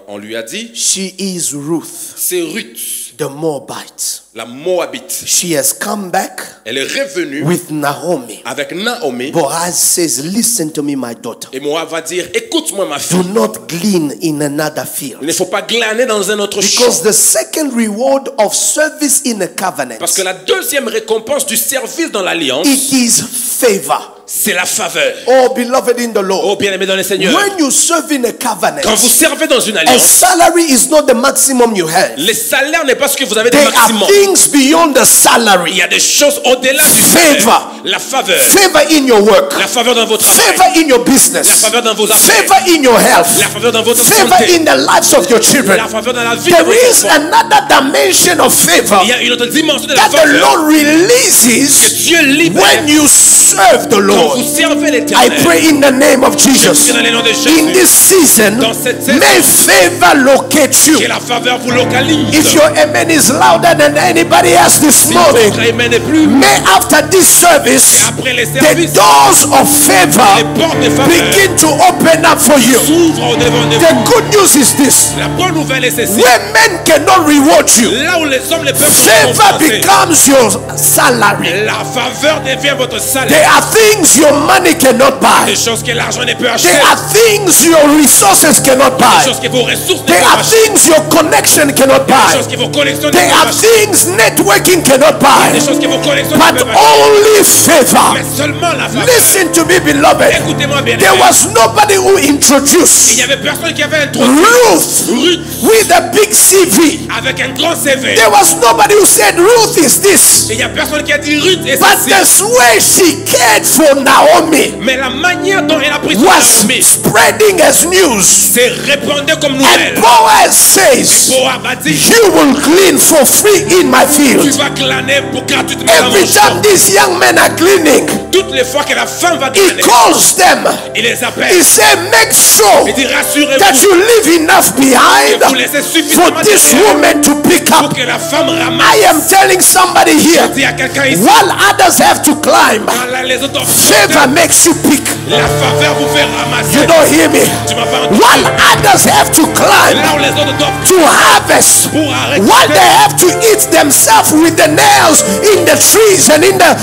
On lui a dit, she is Ruth, c'est Ruth, the Moabite. la Moabite. She has come back Elle est revenue with Naomi. avec Naomi. Boaz says, listen to me, my daughter. Et Moab va dire, écoute-moi ma Do fille. not glean in another field. Il ne faut pas glaner dans un autre champ. Because the second reward of service in a covenant, Parce que la deuxième récompense du service dans l'alliance, it is favor. c'est la faveur. Oh, beloved in the Lord. Oh bien-aimé dans le Seigneur, When you serve in a covenant, quand vous servez dans une a alliance, salary is not the maximum you have. les salaires n'est pas ce que vous avez de There are maximum. things beyond the Il salary. y a des choses au-delà du Favor. salaire. La faveur. Favor in your work. La faveur dans votre travail. Favor in your business. La faveur dans vos affaires. Favor in your health. La faveur dans votre Favor santé. in the lives of your children. La faveur dans la vie de There vos is enfants. another dimension of favor Il y a une autre dimension de la that the faveur Lord que releases Dieu libère when you serve the quand Lord. vous servez I l'Éternel. pray in the name of Jesus. Dans le nom de In Jésus, this season, Dans cette saison, may favor locate you. que la faveur vous localise. If your amen is louder than anybody else this Si morning, votre amen n'est plus, may after this service, après les the services, doors of les favor portes de faveur begin to open up for you. s'ouvrent au devant de The vous. good news is this: La bonne nouvelle est celle-ci. where men cannot reward you, Là où les hommes les peuvent vous favor récompenser, becomes your salary. la faveur devient votre salaire. There are things your money cannot buy. Des choses que l'argent ne peut acheter. There are things your resources cannot Des buy. choses que vos ressources ne There peuvent are acheter. things your connection cannot Des buy. choses que vos connexions ne There peuvent are acheter. things networking cannot buy. Des choses que vos connexions ne But peuvent acheter. only favor. Mais seulement la faveur. Listen to me, beloved. Écoutez-moi bien. There was nobody who Il n'y introduced avait personne qui avait introduit Ruth Ruth with a big CV. avec un grand CV. There was nobody who said Ruth is this. Et il n'y a personne qui a dit Ruth et But ceci. the way she cared for Naomi Mais la manière dont elle a pris son was Naomi spreading as news. s'est répandue comme And nouvelle. Boaz says, Moab a dit, you will glean for free in my tu field. vas glaner pour gratuitement dans Every mon champ. time these young men are gleaning, Toutes les fois que la femme va he glaner, calls them. il les appelle. He said, make sure Il dit that rassurez-vous you leave enough behind que vous laissez for suffisamment de this terre woman to pick pour up. que la femme I ramasse. am telling somebody here, Je dis à quelqu'un ici, while others have to climb, quand les autres favor makes you pick. la faveur vous fait ramasser. You don't hear me. Tu m'as pas entendu. While others have to climb Là où les autres doivent to harvest, pour arrêter. while they have to eat themselves with the nails in the trees and in the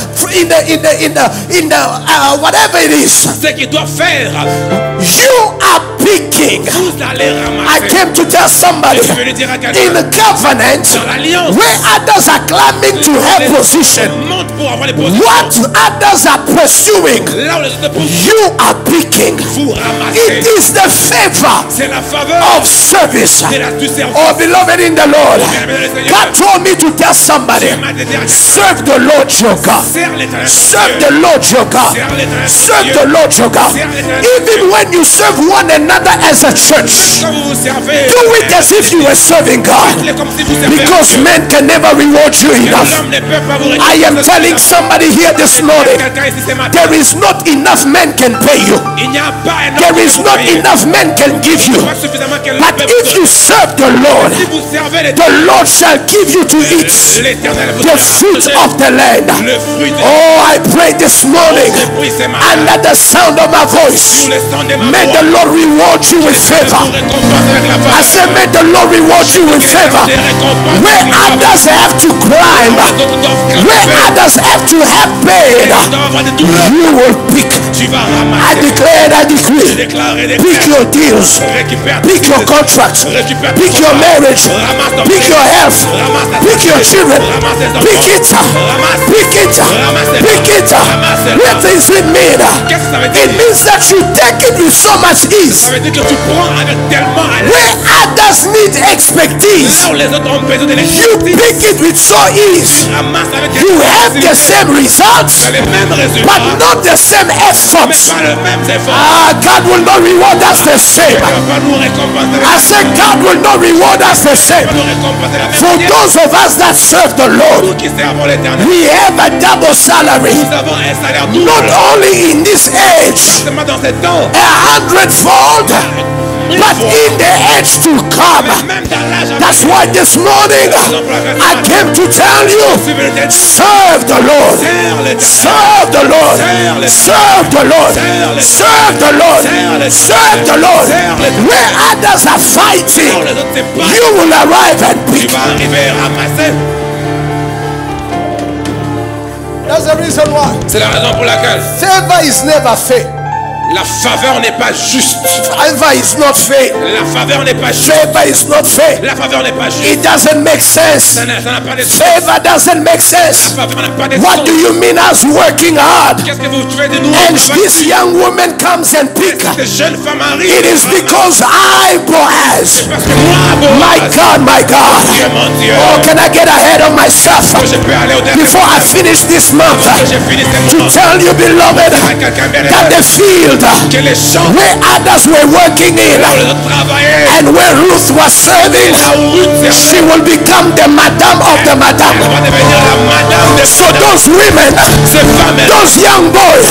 whatever it is, Ce qu'ils doivent faire, you are picking. vous allez I ramasser. came to tell somebody Je veux le dire à in quelqu'un. the covenant Dans l'alliance, where others are climbing to have position, monte pour avoir les positions. what others are pursuing, Là où les autres positions, you are picking. vous ramassez. It is the favor C'est la faveur of service. du service. Oh, beloved in the Lord, Bien-aimé dans le Seigneur, God told me to tell somebody, il m'a dit à quelqu'un, serve the Lord your God. serre l'Éternel ton Serve Dieu. the Lord your God. Serre l'Éternel ton Serve Dieu. the Lord your God. Serre l'Éternel ton Even Dieu. when you serve one another as a church, Quand vous vous servez, do it as if you were serving God. faites-le comme si vous servez Because Dieu. men can never reward you enough. L'homme ne peut pas vous I am récompenser telling suffisamment. somebody here this morning, Quelqu'un ici ce matin, there is not enough men can pay you. il n'y a pas un There homme qui is vous not paye. enough men can give you. Pas suffisamment qu'elle But peut if vous you serve the Lord, Si vous servez the Lord shall give you to eat l'Éternel vous the donnera fruit of the land. le fruit de Oh, I pray this morning, oui, c'est ma under the sound of my voice, Sous le son de ma may voix, the Lord reward you with vous favor. récompense avec la I faveur. said, may the Lord reward you with favor. Des récompenses Where avec la faveur. others have to climb, Les autres doivent where grimper. others have to have Les pain, autres doivent avoir des douleurs. you will pick. Tu vas I ramasser. declare and I Je decree. déclare et Pick déclare. your deals. Récupère Pick tes your deals. contracts. Récupère Pick ton your contrat. marriage. Ramasse ton Pick mariage. your health. Ramasse ta Pick your santé. children. Ramasse tes enfants. Pick it. Ramasse. Pick it. Ramasse. Pick it. Ramasse. What does it mean? Qu'est-ce que ça veut It dire? means that you take it with so much Ça ease. veut veut dire que tu prends avec tellement à l'aise. Where others need expertise, Là où les autres ont besoin de you l'expertise, pick it with so ease. ramasse avec You have the same results, les mêmes but résultats, not the same mais efforts. pas le même effort. Ah, God will not reward us the same. Il ne va pas nous récompenser I said, God will not reward us the same. nous récompenser la même For manière. those of us that serve the Lord, Nous qui servons l'éternel, we have a double salary. nous avons un salaire double. Not only in this age, Seulement dans ces temps, 100-fold, but in the age to come. même dans l'âge à That's why this morning I came to tell you, serve the Lord. Serve the Lord. Serve the Lord. Serve the Lord. Serve the Lord. Where others are fighting, les autres, c'est pas. you will arrive and Tu pick. vas arriver à ramasser. That's the reason why C'est la raison pour laquelle favor is never fair. la faveur n'est pas juste. Favor is not fair. La faveur n'est pas juste. Favor is not fair. La faveur n'est pas juste. It doesn't make sense. Ça n'a pas de sens. Favor doesn't make sense. La faveur n'a pas de What sens. do you mean as working hard? Qu'est-ce que vous faites de nous? And this young woman comes and pick. Cette jeune femme arrive. It is because I, Boaz, Parce que moi, my God, my God. Dieu, mon Dieu, Oh, can I get ahead of myself que je peux aller au dernier before I finish this month que j'ai fini cette to month. tell you, beloved, Quelqu'un bien that the field que les champs where others were working in où les autres travaillaient, and where Ruth was serving, là où Ruth she servait, will become the madam of the elle madam. va devenir la madame de So those women, ces femmes. those young boys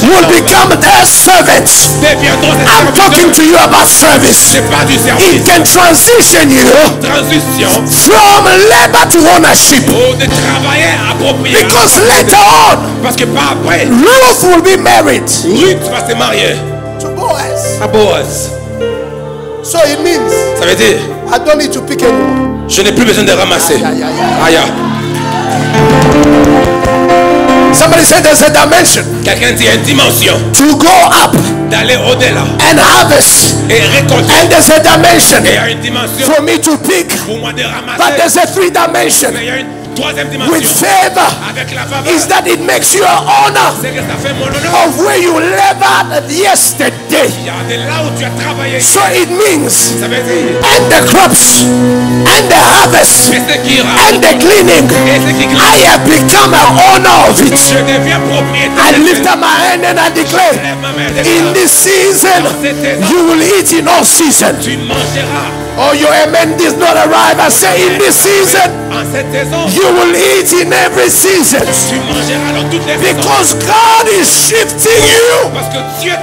will become their servants. Deviendront ces I'm talking to you about service. C'est pas du It service. can transition you Transition from labor to ownership. ou de travailler approprié. Because later on, Parce que pas après, Ruth will be married Ruth va se marier to Boaz. à Boaz. So it means Ça veut dire, I don't need to pick anymore. je n'ai plus besoin de ramasser. Aïe. Somebody said there's a dimension Quelqu'un dit une dimension to go up d'aller au-delà and harvest. et récolter. And there's a dimension Et il y a une dimension for me to pick. pour moi de But ramasser. there's a three dimension Mais il y a une troisième with dimension favor avec la faveur. is that it makes you an honor C'est que ça fait mon honneur. of where you labored yesterday. Il y a de là où tu as travaillé. So it means Ça veut dire, and the crops and the harvest et ce qui and the cleaning, et ce qui I have become an owner of it. je deviens propriétaire. I lift up my hand and I declare, Lève ma main, in this season, you will eat in all season. tu mangeras. Oh, your amen did not arrive. I say, in this season, En cette saison, you will eat in every season. tu mangeras dans toutes les saisons. Because God is shifting you. Parce que Dieu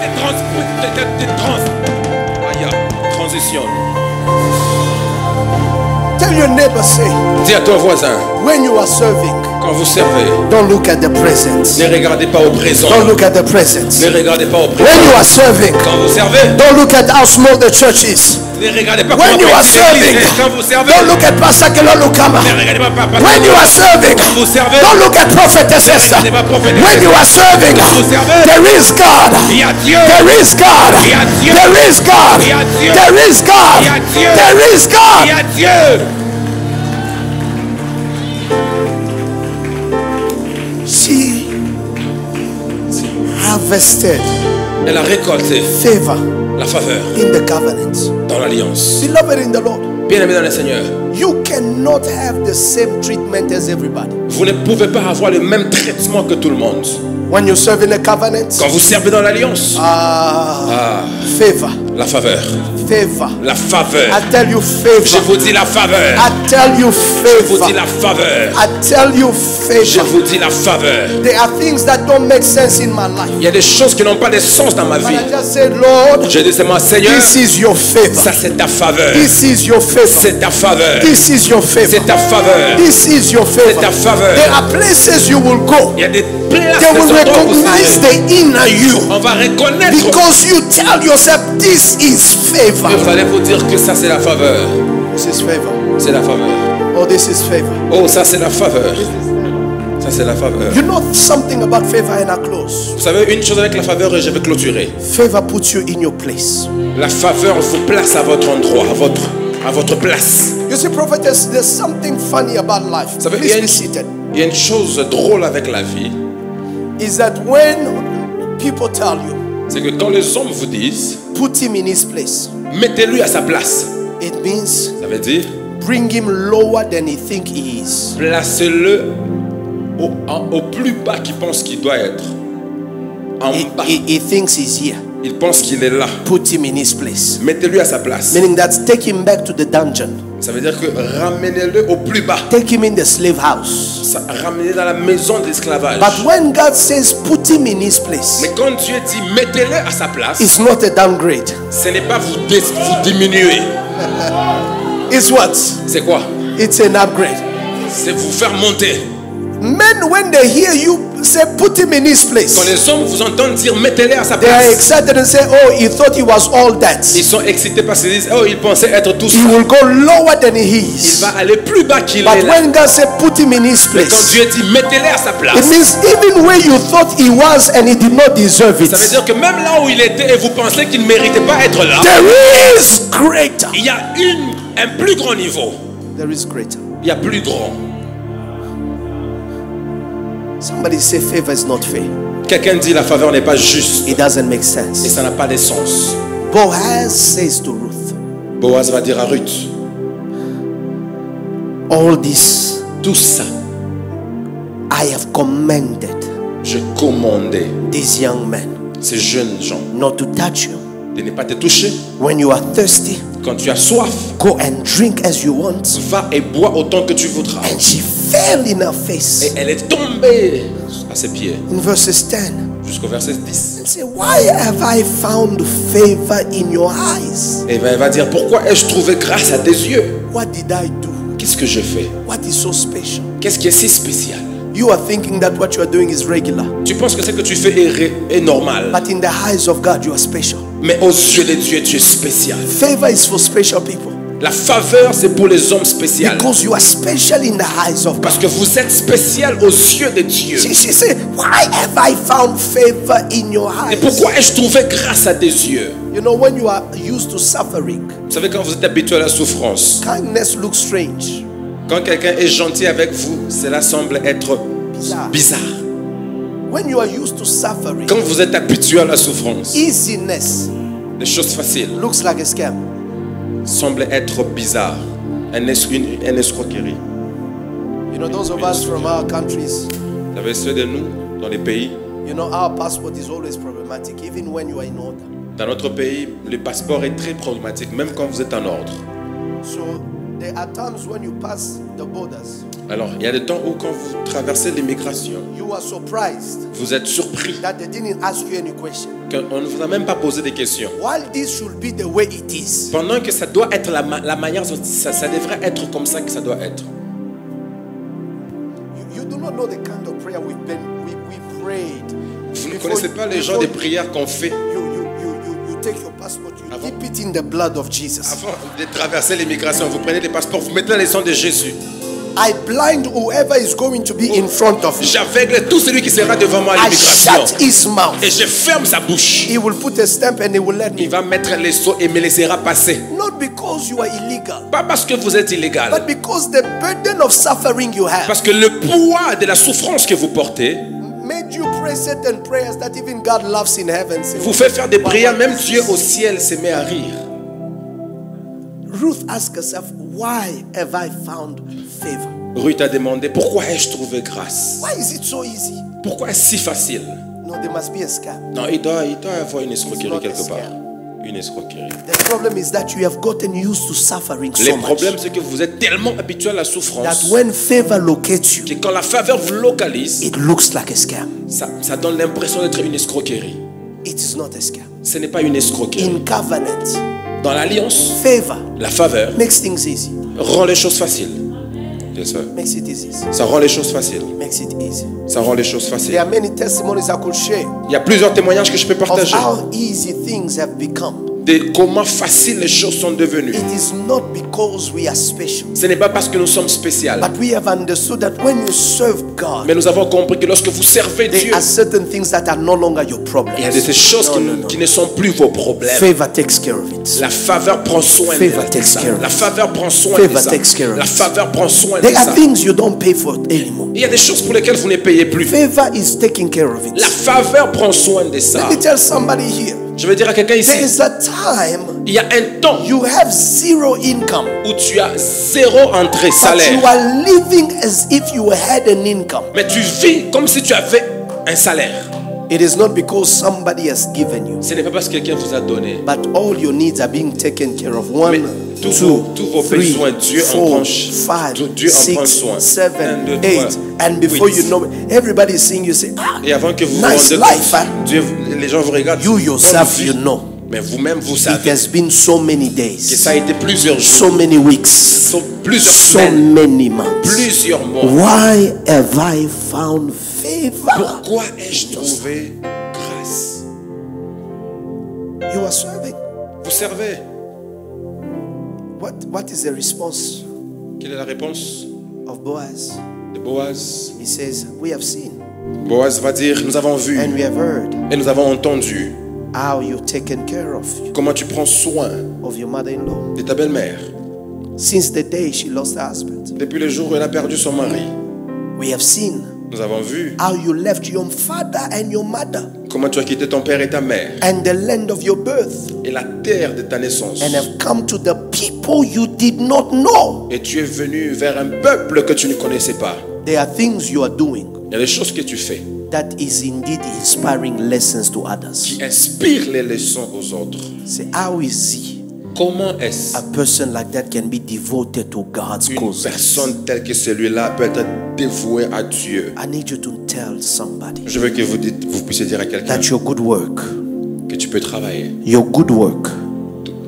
transition. Tell your neighbor, say, Dis à ton voisin, when you are serving, quand vous servez, don't look at the present. ne regardez pas au présent. Don't look at the present. Ne regardez pas au présent. When you are serving, Quand vous servez, don't look at how small the church is. ne regardez pas When comment you are petite l'église serving, est. Quand vous servez, don't look at Pastor Kelolukama. ne regardez pas Papa. When you are serving, Quand vous servez, don't look at Prophetess Esther. regardez pas Prophète When you are serving, vous servez, there is God. il y a Dieu. There is God. Il y a Dieu. There is God. Il y a Dieu. There is God. Il y a Dieu. There is Il God. y a Dieu. She harvested Elle a récolté favor la faveur in the covenant. dans l'alliance. Beloved in the Lord, Bien-aimé dans le Seigneur, you cannot have the same treatment as everybody. vous ne pouvez pas avoir le même traitement que tout le monde. When you serve in a covenant, Quand vous servez dans l'alliance, favor, la faveur. favor. La faveur. I tell you Je favor. vous dis la faveur. I tell you Je vous favor. dis la faveur. I tell you Je favor. vous dis la faveur. There are things that don't make sense in my life. Il y a des choses qui n'ont pas de sens dans ma But vie. I just said, Lord, Je dis seulement, Seigneur, this is your favor. ça c'est ta faveur. This is your favor. C'est ta faveur. This is your favor. C'est ta faveur. This is your C'est favor. ta faveur. There are places you will go. Il y a des places They will des endroits où vous recognize irez. the inner you On va reconnaître. because you tell yourself this is Et favor. vous allez vous dire que ça c'est la faveur. This is favor. C'est la faveur. Oh, this is favor. Oh, ça c'est la faveur. Ça c'est la faveur. You know something about favor, and I close. Vous savez une chose avec la faveur et je vais clôturer. Favor puts you in your place. La faveur vous place à votre endroit, à votre place. You see, prophetess, there's something funny about life. Ça veut Please dire be seated. il y a une chose drôle avec la vie. Is that when people tell you, c'est que quand les hommes vous disent, put him in his place, mettez-lui à sa place, it means ça veut dire, bring him lower than he think he is. placez-le au plus bas qu'il pense qu'il doit être. En bas. He thinks he's here. Il pense qu'il est là. Put him in his place. Mettez-lui à sa place. Meaning that take him back to the dungeon. Ça veut dire que ramenez-le au plus bas. Take him in the slave house. Ça, ramenez-le dans la maison d'esclavage. But when God says put him in his place, Mais quand Dieu dit mettez-le à sa place, it's not a downgrade. ce n'est pas vous diminuer. It's what? C'est quoi? It's an upgrade. C'est vous faire monter. Men, when they hear you say put him in his Quand place, les hommes vous entendent dire mettez-le à sa they are place, excited and say, oh, he thought he was all that. ils sont excités parce qu'ils disent oh, il pensait être tout ça. He will go lower than he Il is. va aller plus bas qu'il est But là. when God said put him in his Mais quand place, Dieu dit mettez-le à sa it place, means even where you thought he was and he did not deserve it, ça veut dire que même là où il était et vous pensez qu'il ne méritait pas être là, there is greater. il y a un plus grand niveau. There is greater. Il y a plus grand. Somebody say favor is not fair. Quelqu'un dit la faveur n'est pas juste It doesn't make et sense. ça n'a pas de sens. Boaz says to Ruth, Boaz va dire à Ruth, all this tout ça, I have commanded je commandais these young men ces jeunes gens not to touch you. de ne pas te toucher. When you are thirsty, Quand tu as soif, go and drink as you want. va et bois autant que tu voudras. And she fell in her Et face. elle est tombée à ses pieds In verses 10, jusqu'au verset 10. and say, why have I found favor in your eyes? Et elle va dire pourquoi ai-je trouvé grâce à tes yeux? What did I do? Qu'est-ce que je fais? What is so special? Qu'est-ce qui est si spécial? You are thinking that what you are doing is regular, Tu penses que ce que tu fais est normal, but in the eyes of God, you are special. mais aux yeux de Dieu, tu es spécial. Favor is for special people La faveur, c'est pour les hommes spéciaux. because you are special in the eyes of Parce God. que vous êtes spécial aux yeux de Dieu. She said, why have I found favor in your Et eyes? pourquoi ai-je trouvé grâce à tes yeux? You know, when you are used to suffering, Vous savez, quand vous êtes habitué à la souffrance, kindness looks strange. quand quelqu'un est gentil avec vous, cela semble être bizarre. When you are used to suffering, Quand vous êtes habitué à la souffrance, easiness les choses faciles looks like a scam. semblent être bizarres. Une escroquerie. You know, those of us from our countries, Vous savez, ceux de nous, dans les pays, you know, our passport is always problematic, even when you are in order. dans notre pays, le passeport est très problématique, même quand vous êtes en ordre. So there are times when you pass the borders, Alors, il y a des temps où quand vous traversez l'immigration, you are surprised vous êtes surpris that they didn't ask you any question. qu'on ne vous a même pas posé des questions. While this should be the way it is, Pendant que ça doit être la manière, ça devrait être comme ça que ça doit être. you do not know the kind of prayer we prayed. Vous ne Before- connaissez pas les genres de prières qu'on fait You take your passport, you dip it in the blood of Jesus. avant de traverser l'immigration. Vous prenez les passeports, vous mettez dans les sangs de Jésus. I blind whoever is going to be in front of you. J'aveugle tout celui qui sera devant moi à I l'immigration. shut his mouth. Et je ferme sa bouche. He will put a stamp and he will let Il me. va mettre les sceaux et me laissera passer. Not because you are illegal, Pas parce que vous êtes illégal. but because the burden of suffering you have Parce que le poids de la souffrance que vous portez made you pray certain prayers that even God loves in heaven. Say, vous fait faire des prières. Même Dieu au ciel se met à rire. Ruth asked herself, why have I found favor? Ruth a demandé pourquoi ai-je trouvé grâce? Why is it so easy? Pourquoi est-ce si facile? No, there must be a scam. Non, il doit y avoir une escroquerie not a quelque part. scam. Une escroquerie. The problem is that you have gotten used to suffering Le so much problème, c'est que vous êtes tellement habitué à la that souffrance when favor locates you, que quand la faveur vous localise, it looks like a scam. ça donne l'impression d'être une escroquerie. It is not a scam. Ce n'est pas une escroquerie. In covenant, Dans l'alliance, favor la faveur makes things easy. rend les choses faciles. Yes, sir. Makes it easy. Ça rend les choses faciles. Makes it easy. Ça rend les choses There faciles. are many testimonies I could share Il y a plusiger témoignages que je peux of partager how easy things have become de comment faciles les choses sont devenues. It is not because we are special, Ce n'est pas parce que nous sommes spéciaux. but we have understood that when you serve God, Mais nous avons compris que lorsque vous servez there Dieu, are certain things that are no longer your problems. il y a des choses qui ne sont plus vos problèmes. Favor takes care of it. La faveur prend soin de Favor takes ça. care of La it. faveur prend soin Favor de ça. takes care of La it. faveur prend soin de There are ça. things you don't pay for anymore. Il y a des choses pour lesquelles vous ne payez plus. Favor is taking care of it. La faveur prend soin de ça. Let me tell somebody here. Je veux dire à quelqu'un There ici, is a time il y a un temps you have zero income, où tu as zéro entrée but salaire, you are living as if you had an income. mais tu vis comme si tu avais un salaire. It is not because somebody has given you, Ce n'est pas parce que quelqu'un vous a donné, but all your needs are being taken care of. mais 1, tous 2, vos 3, besoins, Dieu en 4, prend, 5, Dieu en prend 6, soin. 7, 1, 2, 8, and before you know it, everybody is seeing you say, ah, Et avant que vous vous nice rendiez life, compte, huh? Dieu, les gens vous regardent. You yourself, bonne vie. you know. Mais vous-même, vous It savez has been so many que days, ça a été plusieurs jours, so many weeks, plusieurs so semaines, many months. plusieurs mois. Why have I found favor? Pourquoi ai-je trouvé grâce? You are serving. Vous servez. What is the response Quelle est la réponse of Boaz? de Boaz? He says, we have seen Boaz va dire, nous avons vu and we have heard et nous avons entendu how you've taken care comment tu prends soin of your mother-in-law de ta belle-mère. since the day she lost her husband. Depuis le jour où elle a perdu son mari, We have seen nous avons vu how you left your father and your mother comment tu as quitté ton père et ta mère and the land of your birth et la terre de ta naissance. and have come to the people you did not know. Et tu es venu vers un peuple que tu ne connaissais pas. There are things you are doing Il y a des choses que tu fais that is indeed inspiring lessons to others. qui inspirent les leçons aux autres. Say, how easy Comment est-ce a person like that can be devoted to God's une cause? personne telle que celui-là peut être dévouée à Dieu? I need you to tell somebody Je veux que vous puissiez dire à quelqu'un that your good work, que tu peux travailler. your good work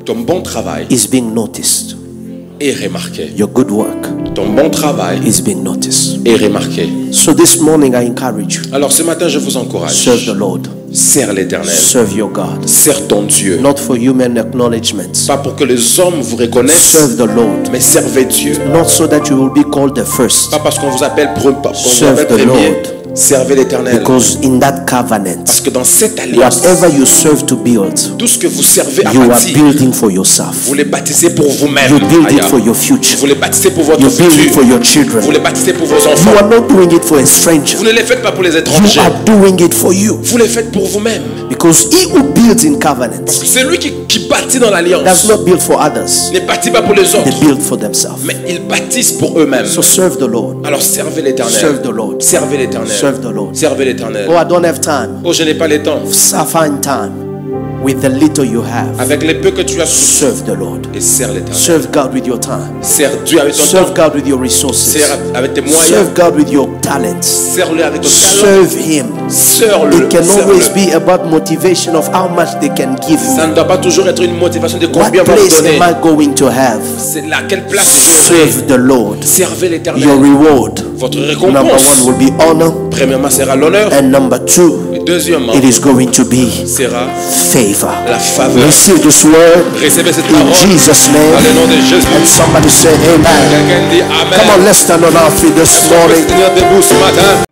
Ton bon travail is being noticed. est remarqué. Your good work Ton bon travail is being noticed. est remarqué. So this morning I encourage you, Alors ce matin, je vous encourage. serve the Lord, Sers l'Éternel. serve your God, Sers ton Dieu. not for human acknowledgements. Pas pour que les hommes vous reconnaissent, Serve the Lord, mais servez Dieu. not so that you will be called the first, Pas parce qu'on vous appelle Serve the premier. Lord. Servez l'Éternel. because in that covenant, Parce que dans cette alliance, whatever you serve to build, tout ce que vous servez à you are bâtir, building for yourself. vous les baptisez pour vous-même. You build it Aya. for your future. Vous les baptisez pour votre You build it for futur. your Vous children. les baptisez pour vos You enfants. are not doing it for a stranger. Vous ne les faites pas pour les You étrangers. are doing it for you. Vous les faites pour vous-même. Because he who builds in covenants C'est lui qui bâtit dans l'alliance. does not build for others, Ne bâtit pas pour les they autres, build for themselves. mais ils bâtissent pour eux-mêmes. So serve the Lord. Alors servez Serve l'Éternel. the Lord. Servez l'Éternel. Serve the Lord. Servez l'Éternel. Oh, I don't have time. Oh, je n'ai pas le temps. Find time with the little you have. Avec les peu que tu as, Serve the Lord. et sers l'Éternel. Serve God with your time. Sers Dieu avec ton Serve temps. God with your resources. Sers avec tes moyens. Serve God with your talents. Sers-le avec ton talent. Serve Him. Sers-le. It can always Sers-le. be about motivation of how much they can give Ça you. ne doit pas toujours être une motivation de What combien on va vous place donner. am I going to have? C'est là, quelle place Serve the Lord. servez l'Éternel. Your reward, Votre number récompense, one, will be honor, premièrement, sera l'honneur. and number two, Et deuxièmement, it is going to be sera favor. la faveur. Receive this word Recevez cette in parole Jesus' dans le name. nom de Jésus. And somebody say amen. Quelqu'un dit Amen. Come on, let's stand on our feet this Est-ce qu'on peut morning. se tenir debout ce matin?